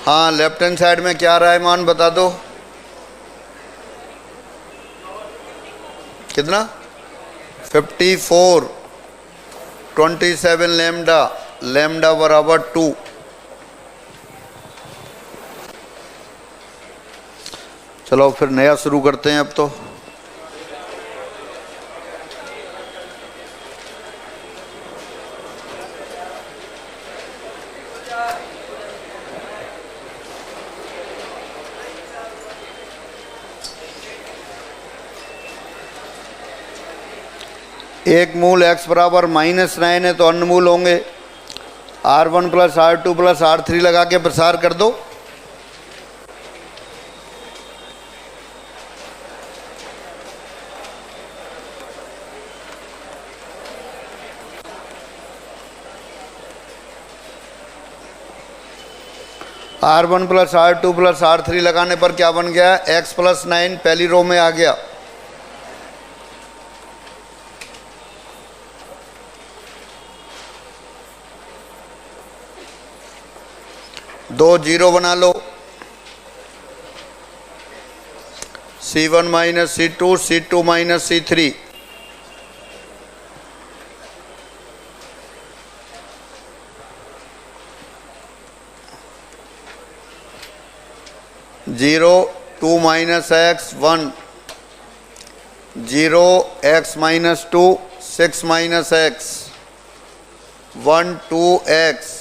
हाँ लेफ्ट हैंड साइड में क्या रहा है मान बता दो। कितना? 54 27 लैम्डा, लैम्डा बराबर 2। चलो फिर नया शुरू करते हैं अब तो। एक मूल x बराबर -9 है तो अन्य मूल होंगे। R1 plus R2 plus R3 लगा के प्रसार कर दो। R1 plus R2 plus R3 लगाने पर क्या बन गया? x प्लस 9 पहली रो में आ गया। दो जीरो बना लो। C1 minus C2, C2 minus C3। Zero 2 minus x 1, 0 x minus 2, 6 minus x 1 2 x।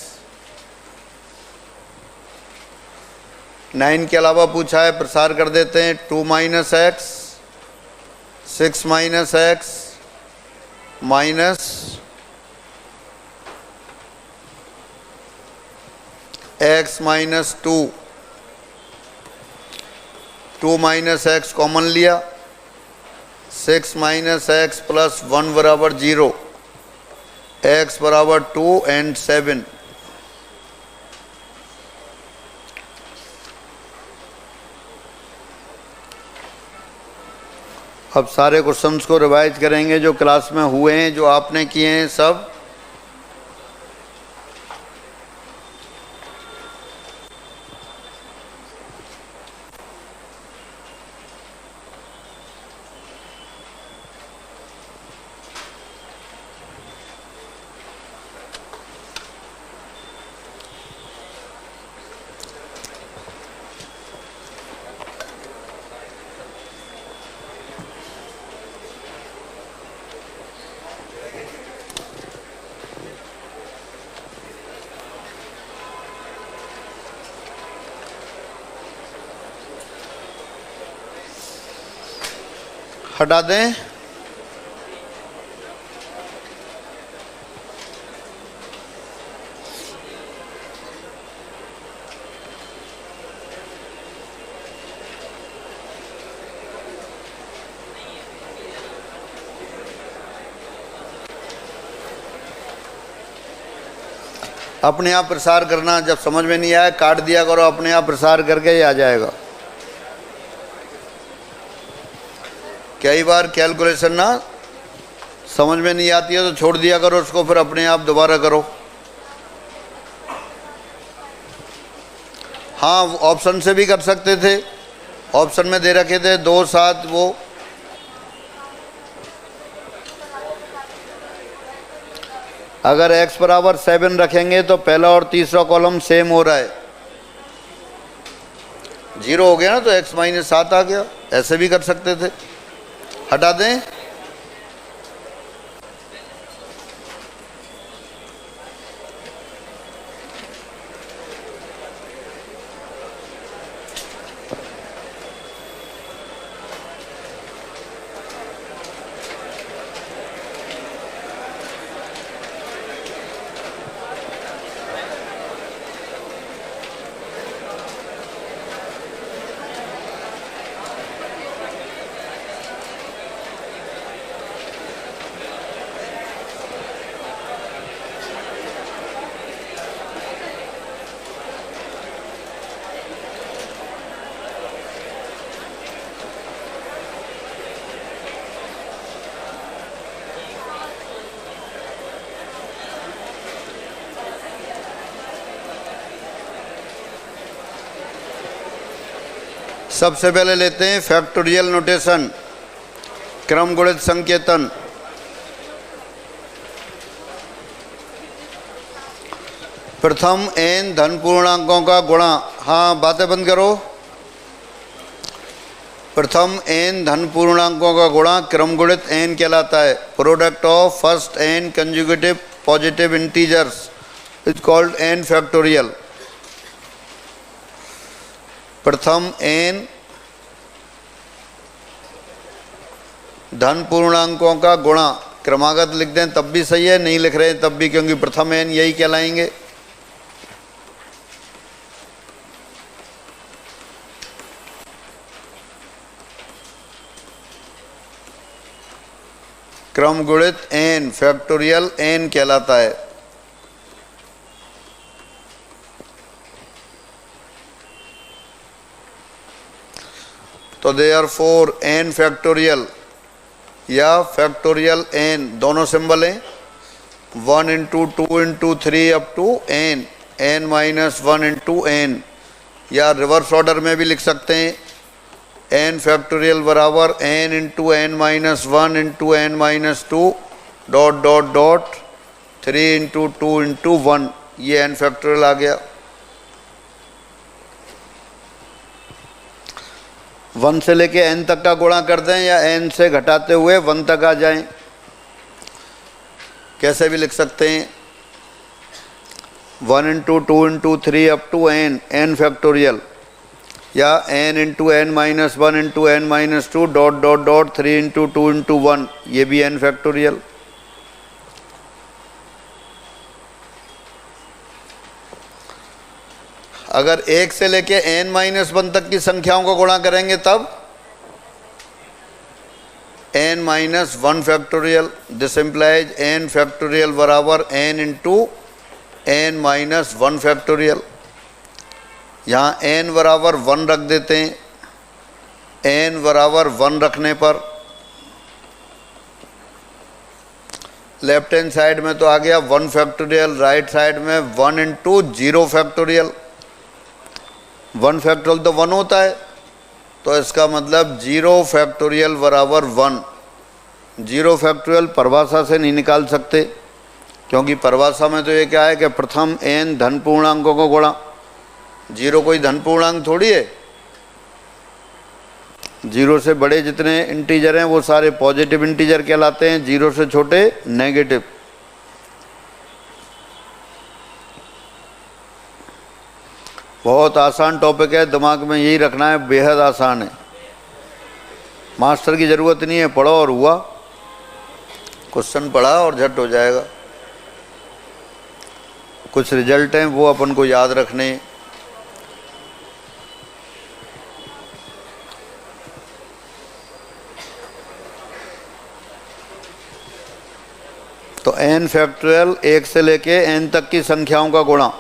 9 के अलावा पूछा है, प्रसार कर देते हैं। 2 minus x, 6 minus x minus x minus 2। 2 minus x common लिया। 6 माइनस एक्स प्लस 1 बराबर 0। एक्स बराबर 2 एंड 7। अब सारे क्वेश्चंस को रिवाइज करेंगे जो क्लास में हुए हैं, जो आपने किए हैं सब। हटा दें। अपने आप प्रसार करना, जब समझ में नहीं आया काट दिया करो, अपने आप प्रसार करके ही आ जाएगा। कई बार कैलकुलेशन ना समझ में नहीं आती है तो छोड़ दिया करो उसको, फिर अपने आप दोबारा करो। हाँ, ऑप्शन से भी कर सकते थे, ऑप्शन में दे रखे थे 2 7 वो। अगर x बराबर 7 रखेंगे तो पहला और तीसरा कॉलम सेम हो रहा है, 0 हो गया ना, तो x माइनस 7 आ गया। ऐसे भी कर सकते थे, हटा दें। सबसे पहले लेते हैं फैक्टोरियल नोटेशन, क्रम गुणित संकेतन। प्रथम n धन पूर्णांकों का गुणा। हाँ, बातें बंद करो। प्रथम n धन पूर्णांकों का गुणा क्रम गुणित n कहलाता है। Product of first n conjugative positive integers is called n factorial. प्रथम n धन पूर्णांकों का गुणा, क्रमागत लिख दें तब भी सही है, नहीं लिख रहे हैं तब भी, क्योंकि प्रथम n यही कहलाएंगे। क्रम गुणित n फैक्टोरियल n कहलाता है। तो देयरफॉर n फैक्टोरियल या फैक्टोरियल n दोनों सिंबल हैं, 1 into 2 into 3 up to n minus 1 into n, या रिवर्स ऑर्डर में भी लिख सकते हैं n फैक्टोरियल बराबर n into n minus 1 into n minus 2 dot dot dot 3 into 2 into 1, ये n फैक्टोरियल आ गया। 1 से लेके n तक का गुणा कर दें या n से घटाते हुए 1 तक आ जाएं, कैसे भी लिख सकते हैं। 1 into 2 into 3 up to n factorial, या n into n minus 1 into n minus 2 dot dot dot 3 into 2 into 1, ये भी n फैक्टोरियल। अगर 1 से लेके n माइनस 1 तक की संख्याओं को गुणा करेंगे तब n minus 1 factorial. This implies n factorial बराबर n into n minus 1 factorial. यहाँ n बराबर 1 रख देते हैं। n बराबर 1 रखने पर लेफ्ट हैंड साइड में तो आ गया 1 फैक्टोरियल, राइट साइड में 1 इंटू 0 फैक्टोरियल। 1 फैक्टोरियल तो 1 होता है, तो इसका मतलब 0 फैक्टोरियल बराबर 1। 0 फैक्टोरियल परिभाषा से नहीं निकाल सकते, क्योंकि परिभाषा में तो ये क्या है कि प्रथम n धन पूर्णांकों को गुणा। 0 कोई धन पूर्णांक थोड़ी है, 0 से बड़े जितने इंटीजर हैं वो सारे पॉजिटिव इंटीजर कहलाते हैं, 0 से छोटे नेगेटिव। बहुत आसान टॉपिक है, दिमाग में यही रखना है, बेहद आसान है, मास्टर की ज़रूरत नहीं है, पढ़ो और हुआ। क्वेश्चन पढ़ा और झट हो जाएगा। कुछ रिजल्ट हैं वो अपन को याद रखने। तो n फैक्टोरियल 1 से लेके n तक की संख्याओं का गुणा।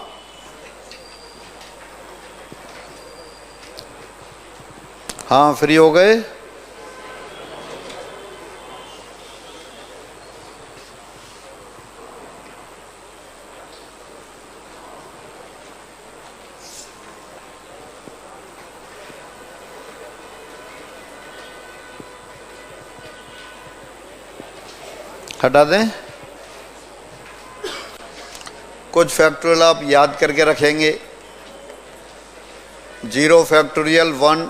हाँ, फ्री हो गए? हटा दें। कुछ फैक्टोरियल आप याद करके रखेंगे। 0 factorial 1,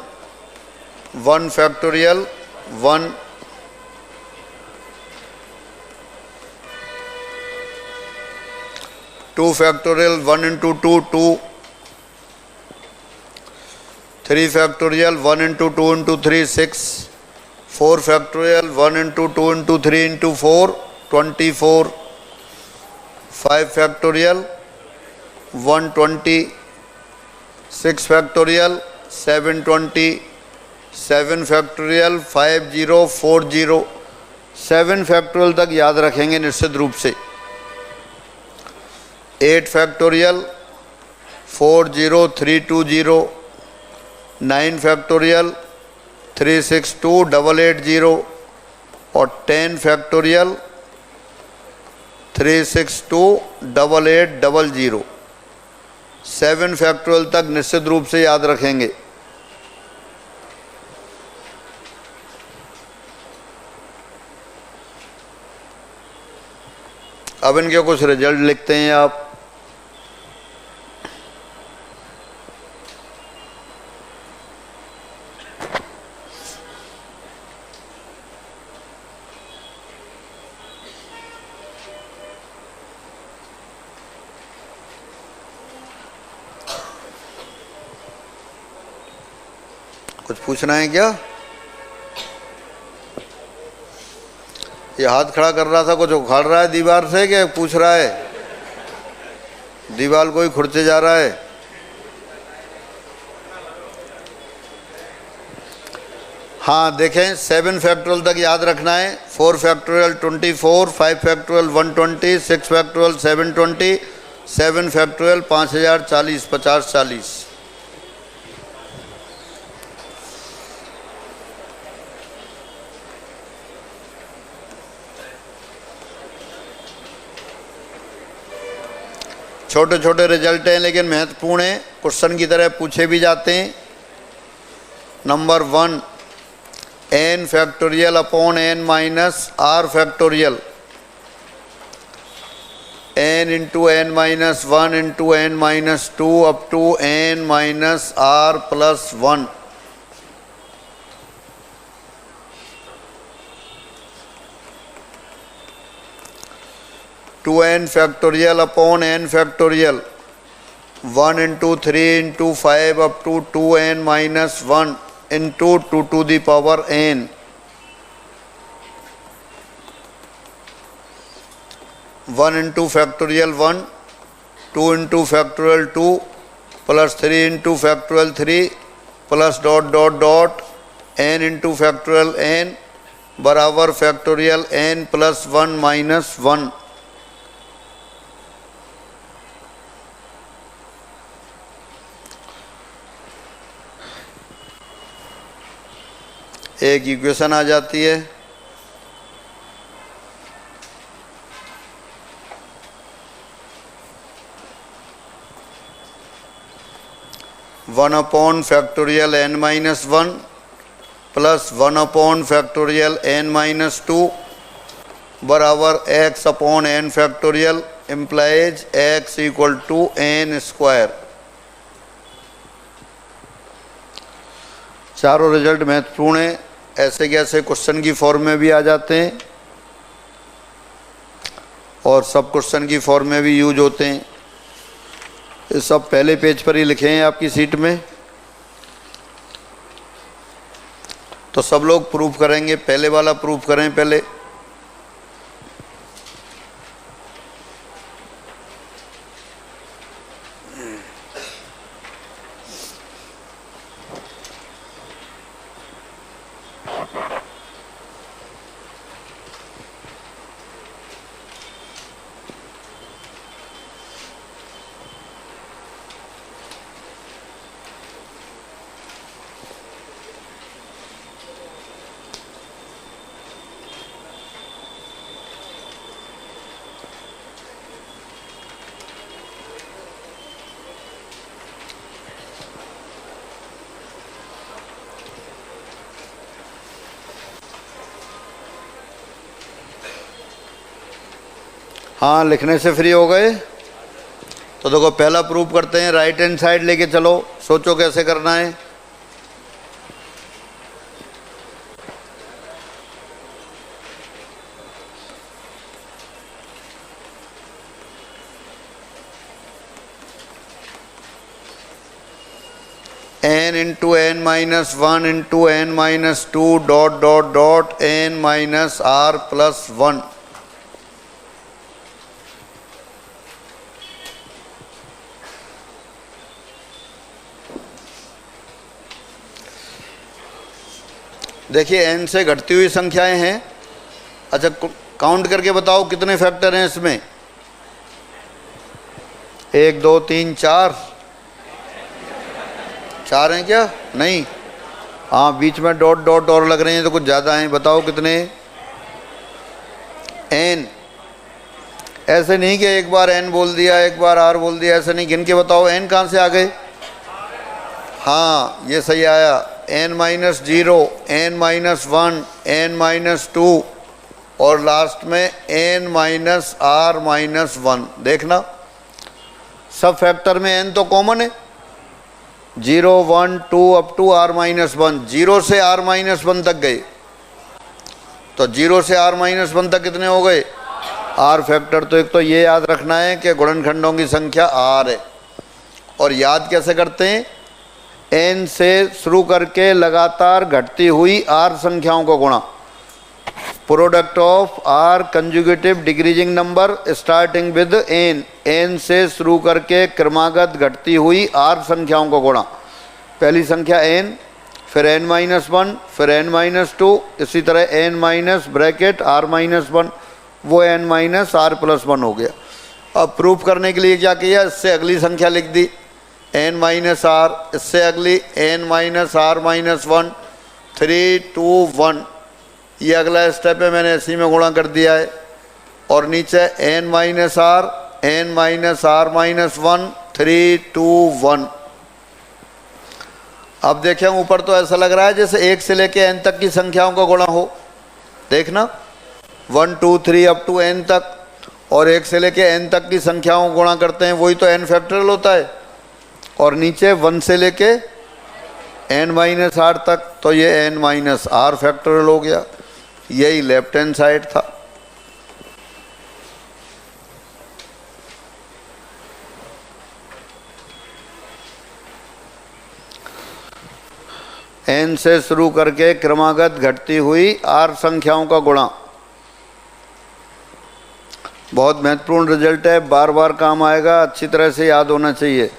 1 factorial 1, 2 factorial 1 into 2 2, 3 factorial 1 into 2 into 3 6, 4 factorial 1 into 2 into 3 into 4 24, 5 factorial 120, 6 factorial 720, 7 factorial 5040, 7 factorial तक याद रखेंगे निश्चित रूप से। 8 फैक्टोरियल 40320, 9 फैक्टोरियल 362880 और 10 फैक्टोरियल 3628800। 7 फैक्टोरियल तक निश्चित रूप से याद रखेंगे। अब इनके कुछ रिजल्ट लिखते हैं आप। कुछ पूछना है क्या? ये हाथ खड़ा कर रहा था, कुछ उखाड़ रहा है दीवार से क्या पूछ रहा है? दीवार कोई खुरचे जा रहा है? हाँ देखें, 7 फैक्टोरियल तक याद रखना है। 4 फैक्टोरियल 24, 5 फैक्टोरियल 120, 6 फैक्टोरियल 720, 7 फैक्टोरियल 5040, 5040। छोटे छोटे रिजल्ट हैं लेकिन महत्वपूर्ण हैं, क्वेश्चन की तरह पूछे भी जाते हैं। Number 1, n factorial upon n minus r factorial, n into n minus 1 into n minus 2 up to n minus r plus 1। Two n factorial upon n factorial, 1 into 3 into 5 up to 2n minus 1 into 2 to the power n। One into factorial 1, 2 into factorial 2 plus 3 into factorial 3 plus dot dot dot n into factorial n बराबर फैक्टोरियल n प्लस 1 माइनस 1। एक इक्वेशन आ जाती है। One upon factorial n minus 1 plus 1 upon factorial n minus 2 बराबर x upon n factorial implies x equal to n square. चारों रिजल्ट महत्वपूर्ण हैं। ऐसे कैसे क्वेश्चन की फॉर्म में भी आ जाते हैं और सब क्वेश्चन की फॉर्म में भी यूज होते हैं। ये सब पहले पेज पर ही लिखे हैं आपकी सीट में, तो सब लोग प्रूफ करेंगे। पहले वाला प्रूफ करें पहले। हाँ, लिखने से फ्री हो गए। तो देखो पहला प्रूफ करते हैं, राइट हैंड साइड लेके चलो, सोचो कैसे करना है। n into n minus one into n minus two dot dot dot n minus r plus one. देखिए n से घटती हुई संख्याएं हैं। अच्छा, काउंट करके बताओ कितने फैक्टर हैं इसमें? 1 2 3 4। 4 हैं क्या? नहीं, हाँ, बीच में डॉट डॉट और लग रहे हैं तो कुछ ज़्यादा हैं। बताओ कितने? n। ऐसे नहीं कि एक बार n बोल दिया एक बार r बोल दिया, ऐसे नहीं, गिन के बताओ n कहाँ से आ गए। हाँ, ये सही आया। n minus 0, n minus 1, n minus 2 और लास्ट में n माइनस r माइनस 1। देखना सब फैक्टर में n तो कॉमन है, 0 1 2 अप टू r माइनस 1। 0 से r माइनस 1 तक गए, तो 0 से r माइनस 1 तक कितने हो गए? r factor. तो एक तो ये याद रखना है कि गुणनखंडों की संख्या r है। और याद कैसे करते हैं? n से शुरू करके लगातार घटती हुई r संख्याओं को गुणा, product of r consecutive decreasing number starting with n। n से शुरू करके क्रमागत घटती हुई r संख्याओं को गुणा। पहली संख्या n, फिर n माइनस 1, फिर n माइनस 2, इसी तरह n minus bracket r minus 1, वो n माइनस r प्लस 1 हो गया। अब प्रूफ करने के लिए क्या किया? इससे अगली संख्या लिख दी n माइनस r, इससे अगली n माइनस r माइनस 1, 3 2 1। ये अगला स्टेप है, मैंने इसी में गुणा कर दिया है। और नीचे n minus r, n minus r minus 1, 3 2 1। अब देखें ऊपर तो ऐसा लग रहा है जैसे 1 से लेके n तक की संख्याओं का गुणा हो। देखना 1 2 3 अप टू n तक, और 1 से लेके n तक की संख्याओं को गुणा करते हैं, वही तो n फैक्टोरियल होता है। और नीचे 1 से लेके n माइनस r तक, तो ये n माइनस r फैक्टोरियल हो गया। यही लेफ्ट हैंड साइड था। n से शुरू करके क्रमागत घटती हुई r संख्याओं का गुणा। बहुत महत्वपूर्ण रिजल्ट है, बार बार काम आएगा, अच्छी तरह से याद होना चाहिए।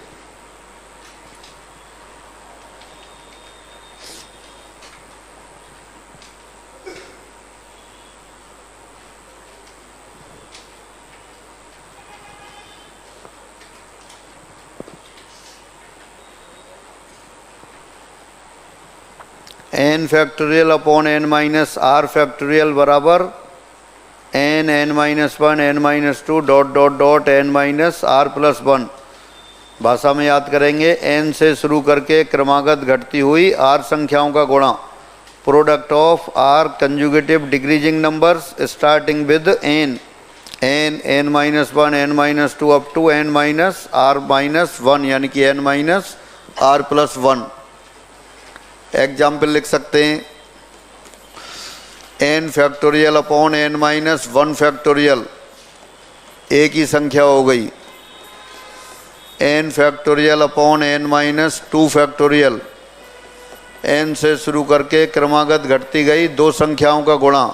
n factorial upon n minus r factorial बराबर n minus 1, n minus 2 dot dot dot n minus r plus 1। भाषा में याद करेंगे, n से शुरू करके क्रमागत घटती हुई r संख्याओं का गुणा, product of r consecutive decreasing numbers starting with n, n minus 1, n minus 2 up to n minus r minus 1, यानी कि n minus r plus 1। Example लिख सकते हैं, n factorial upon n minus 1 factorial, एक ही संख्या हो गई। n factorial upon n minus 2 factorial, n से शुरू करके क्रमागत घटती गई दो संख्याओं का गुणा।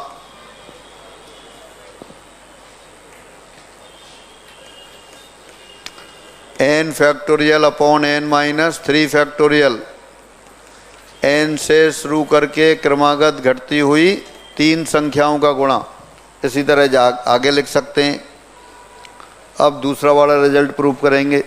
n factorial upon n minus 3 factorial, n से शुरू करके क्रमागत घटती हुई तीन संख्याओं का गुणा। इसी तरह आगे लिख सकते हैं। अब दूसरा वाला रिजल्ट प्रूव करेंगे।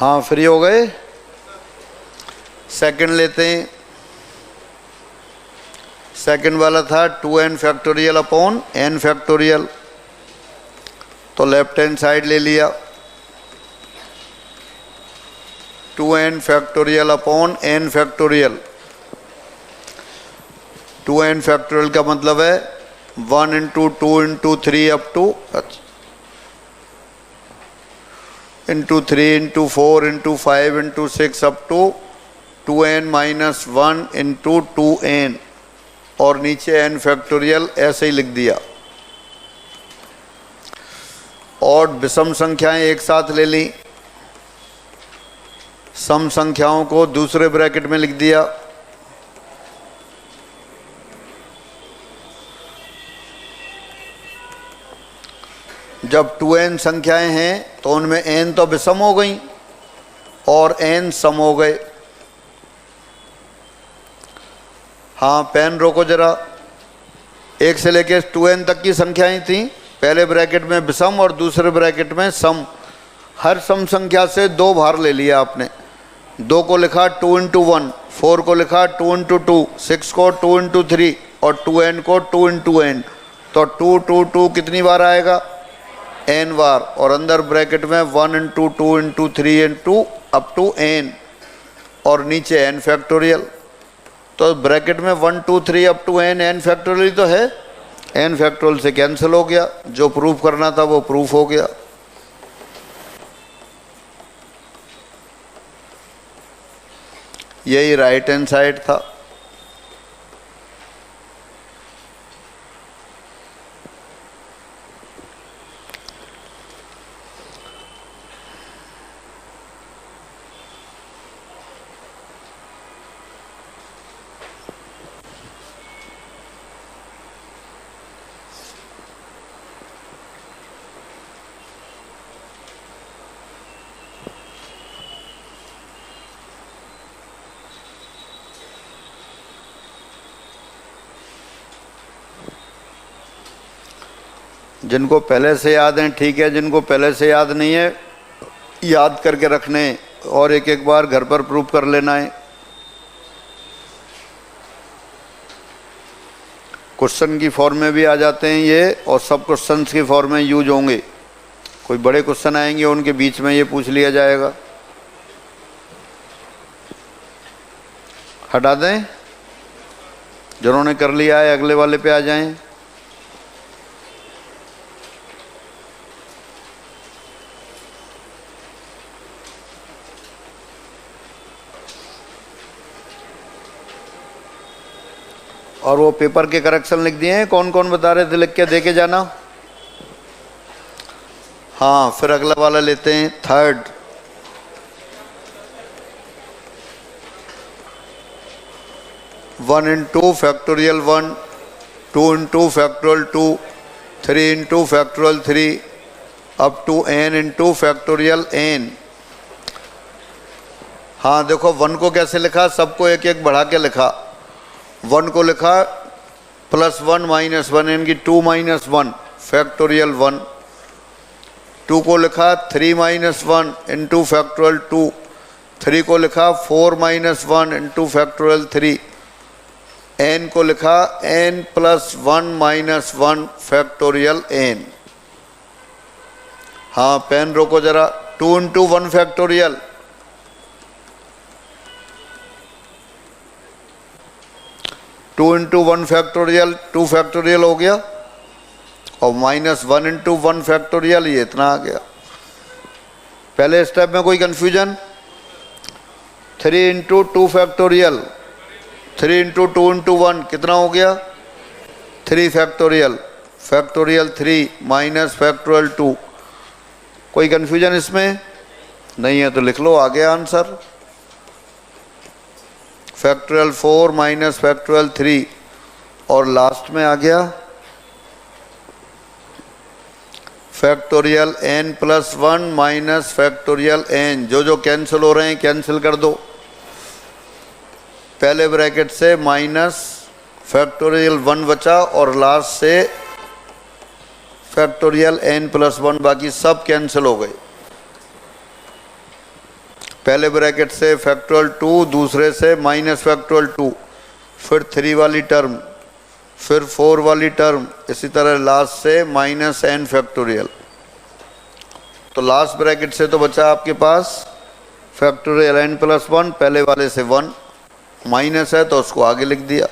हाँ फ्री हो गए। सेकंड लेते हैं। सेकंड वाला था 2n factorial upon n factorial, तो लेफ्ट हैंड साइड ले लिया। 2n factorial upon n factorial. 2n factorial का मतलब है 1 into 2 into 3 up to into 3 into 4 into 5 into 6 up to 2n minus 1 into 2n, और नीचे n फैक्टोरियल ऐसे ही लिख दिया। और विषम संख्याएं एक साथ ले ली, सम संख्याओं को दूसरे ब्रैकेट में लिख दिया। जब 2n संख्याएं हैं तो उनमें n तो विषम हो गई और n सम हो गए। हाँ पेन रोको जरा। 1 से लेकर 2n तक की संख्याएं थी, पहले ब्रैकेट में विषम और दूसरे ब्रैकेट में सम। हर सम संख्या से 2 बाहर ले लिया आपने। 2 को लिखा 2 इंटू 1, 4 को लिखा 2 इंटू 2, 6 को 2 इंटू 3 और 2n को 2 इंटू n। तो 2 2 2 कितनी बार आएगा? n बार। और अंदर ब्रैकेट में 1 into 2 into 3 into up to n, और नीचे n फैक्टोरियल। तो ब्रैकेट में 1 2 3 up to n, n factorial तो है, n फैक्टोरियल से कैंसिल हो गया। जो प्रूफ करना था वो प्रूफ हो गया। यही राइट हैंड साइड था। जिनको पहले से याद हैं ठीक है, जिनको पहले से याद नहीं है याद करके रखने और एक एक बार घर पर प्रूफ कर लेना है। क्वेश्चन की फॉर्म में भी आ जाते हैं ये, और सब क्वेश्चंस की फॉर्म में यूज होंगे। कोई बड़े क्वेश्चन आएंगे उनके बीच में ये पूछ लिया जाएगा। हटा दें, जिन्होंने कर लिया है अगले वाले पे आ जाएं। और वो पेपर के करेक्शन लिख दिए हैं, कौन कौन बता रहे थे लिख के दे के जाना। हाँ फिर अगला वाला लेते हैं, third. One into factorial 1, 2 into factorial 2, 3 into factorial 3 up to n into factorial n। हाँ देखो 1 को कैसे लिखा, सबको एक एक बढ़ा के लिखा। 1 को लिखा +1 -1 यानी 2 - 1 फैक्टोरियल 1। 2 को लिखा 3 - 1 इंटू फैक्टोरियल 2। 3 को लिखा 4 - 1 इंटू फैक्टोरियल 3। n को लिखा n + 1 - 1 फैक्टोरियल n। हाँ पेन रोको जरा। 2 into 1 factorial, 2 into 1 factorial 2 factorial हो गया, और -1 इंटू 1 फैक्टोरियल ये इतना आ गया। पहले स्टेप में कोई confusion? 3 into 2 factorial, 3 into 2 into 1 कितना हो गया? 3 फैक्टोरियल, फैक्टोरियल 3 माइनस फैक्टोरियल 2। कोई कंफ्यूजन इसमें नहीं है तो लिख लो, आ गया आंसर। फैक्टोरियल 4 माइनस फैक्टोरियल 3, और लास्ट में आ गया factorial n + 1 minus factorial n। जो जो कैंसिल हो रहे हैं कैंसिल कर दो। पहले ब्रैकेट से माइनस फैक्टोरियल 1 बचा, और लास्ट से फैक्टोरियल n + 1, बाकी सब कैंसिल हो गए। पहले ब्रैकेट से फैक्टोरियल 2, दूसरे से माइनस फैक्टोरियल 2, फिर 3 वाली टर्म, फिर 4 वाली टर्म, इसी तरह लास्ट से माइनस n फैक्टोरियल। तो लास्ट ब्रैकेट से तो बचा आपके पास फैक्टोरियल n+1, पहले वाले से 1 माइनस है तो उसको आगे लिख दिया,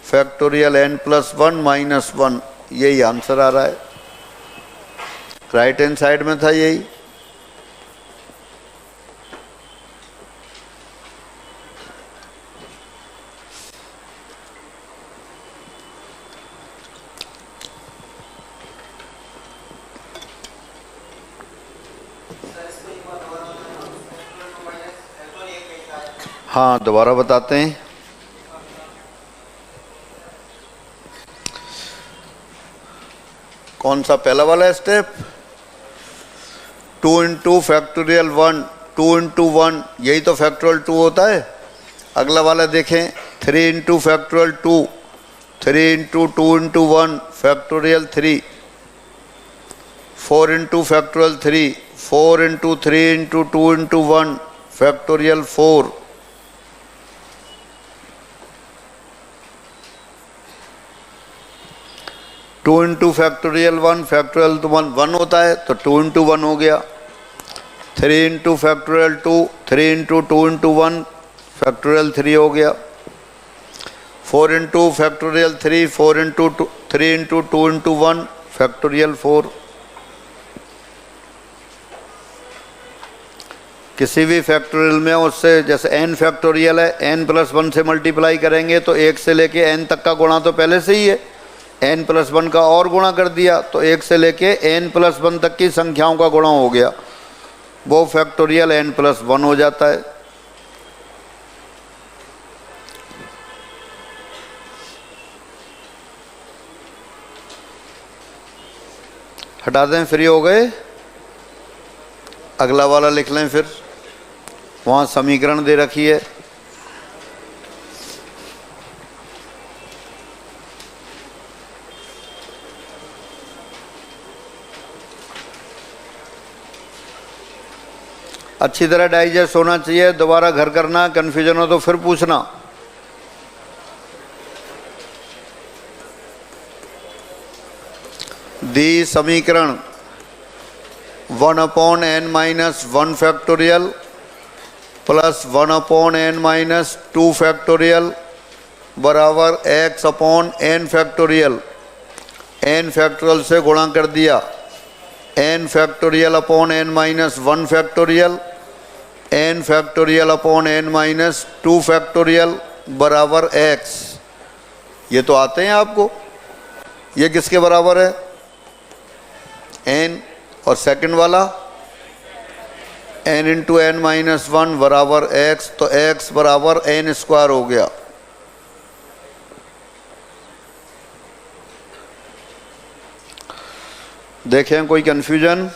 फैक्टोरियल n+1 -1, यही आंसर आ रहा है। राइट हैंड साइड में था यही। हाँ, दोबारा बताते हैं। कौन सा पहला वाला स्टेप? 2 × फैक्टोरियल 1, 2 × 1, यही तो फैक्टोरियल 2 होता है। अगला वाला देखें, 3 × factorial 2, 3 × 2 × 1 factorial 3, 4 × factorial 3, 4 × 3 × 2 × 1 factorial 4, 2 × factorial 1, factorial 1 होता है तो 2 × 1 हो गया। 3 × फैक्टोरियल 2, 3 × 2 × 1 फैक्टोरियल 3 हो गया। 4 × फैक्टोरियल 3, 4 × 3 × 2 × 1 फैक्टोरियल 4। किसी भी फैक्टोरियल में उससे, जैसे n फैक्टोरियल है, n+1 से मल्टीप्लाई करेंगे तो 1 से लेके n तक का गुणा तो पहले से ही है, n+1 का और गुणा कर दिया तो 1 से लेके n+1 तक की संख्याओं का गुणा हो गया, वो फैक्टोरियल n+1 हो जाता है। हटा दें, फ्री हो गए। अगला वाला लिख लें, फिर वहाँ समीकरण दे रखी है। अच्छी तरह डाइजेस्ट होना चाहिए, दोबारा घर करना, कन्फ्यूजन हो तो फिर पूछना। दी समीकरण 1/n-1 factorial plus 1/n-2 factorial बराबर x/n फैक्टोरियल, n फैक्टोरियल से गुणा कर दिया, n factorial upon n-1 factorial, n factorial upon n-2 factorial बराबर x। ये तो आते हैं आपको। ये किसके बराबर है? n। और सेकंड वाला n × n-1 बराबर x, तो x बराबर n² हो गया। देखें कोई confusion?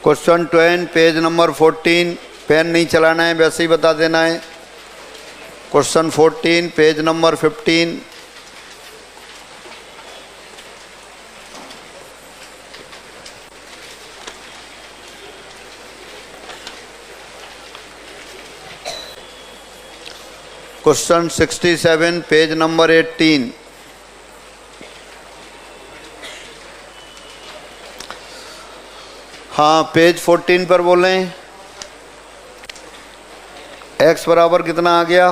Question 10 page number 14, pen नहीं चलाना है, वैसे ही बता देना है। Question 14 page number 15। Question 67 page number 18। हाँ, पेज 14 पर बोलें। x बराबर कितना आ गया?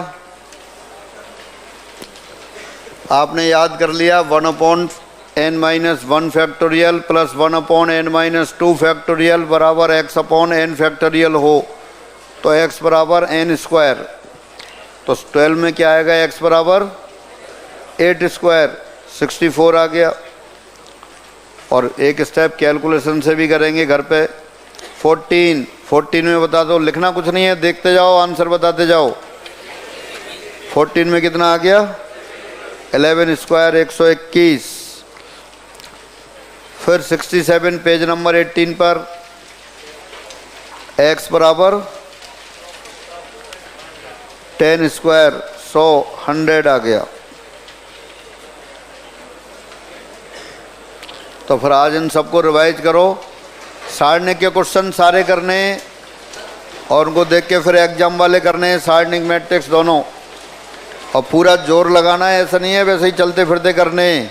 आपने याद कर लिया, 1/n-1 factorial plus 1/n-2 factorial बराबर x/n फैक्टोरियल हो तो x बराबर n²। तो 12 में क्या आएगा? x बराबर 8², 64 आ गया। और एक स्टेप कैलकुलेशन से भी करेंगे घर पे। 14, 14 में बता दो, लिखना कुछ नहीं है, देखते जाओ, आंसर बताते जाओ। 14 में कितना आ गया? 11 स्क्वायर 121। फिर 67 पेज नंबर 18 पर x बराबर 10 स्क्वायर 100 100 आ गया। तो फिर आज इन सबको रिवाइज करो, सारणिक के क्वेश्चन सारे करने और उनको देख के फिर एग्जाम वाले करने, सारणिक मैट्रिक्स दोनों, और पूरा जोर लगाना है, ऐसा नहीं है वैसे ही चलते फिरते करने।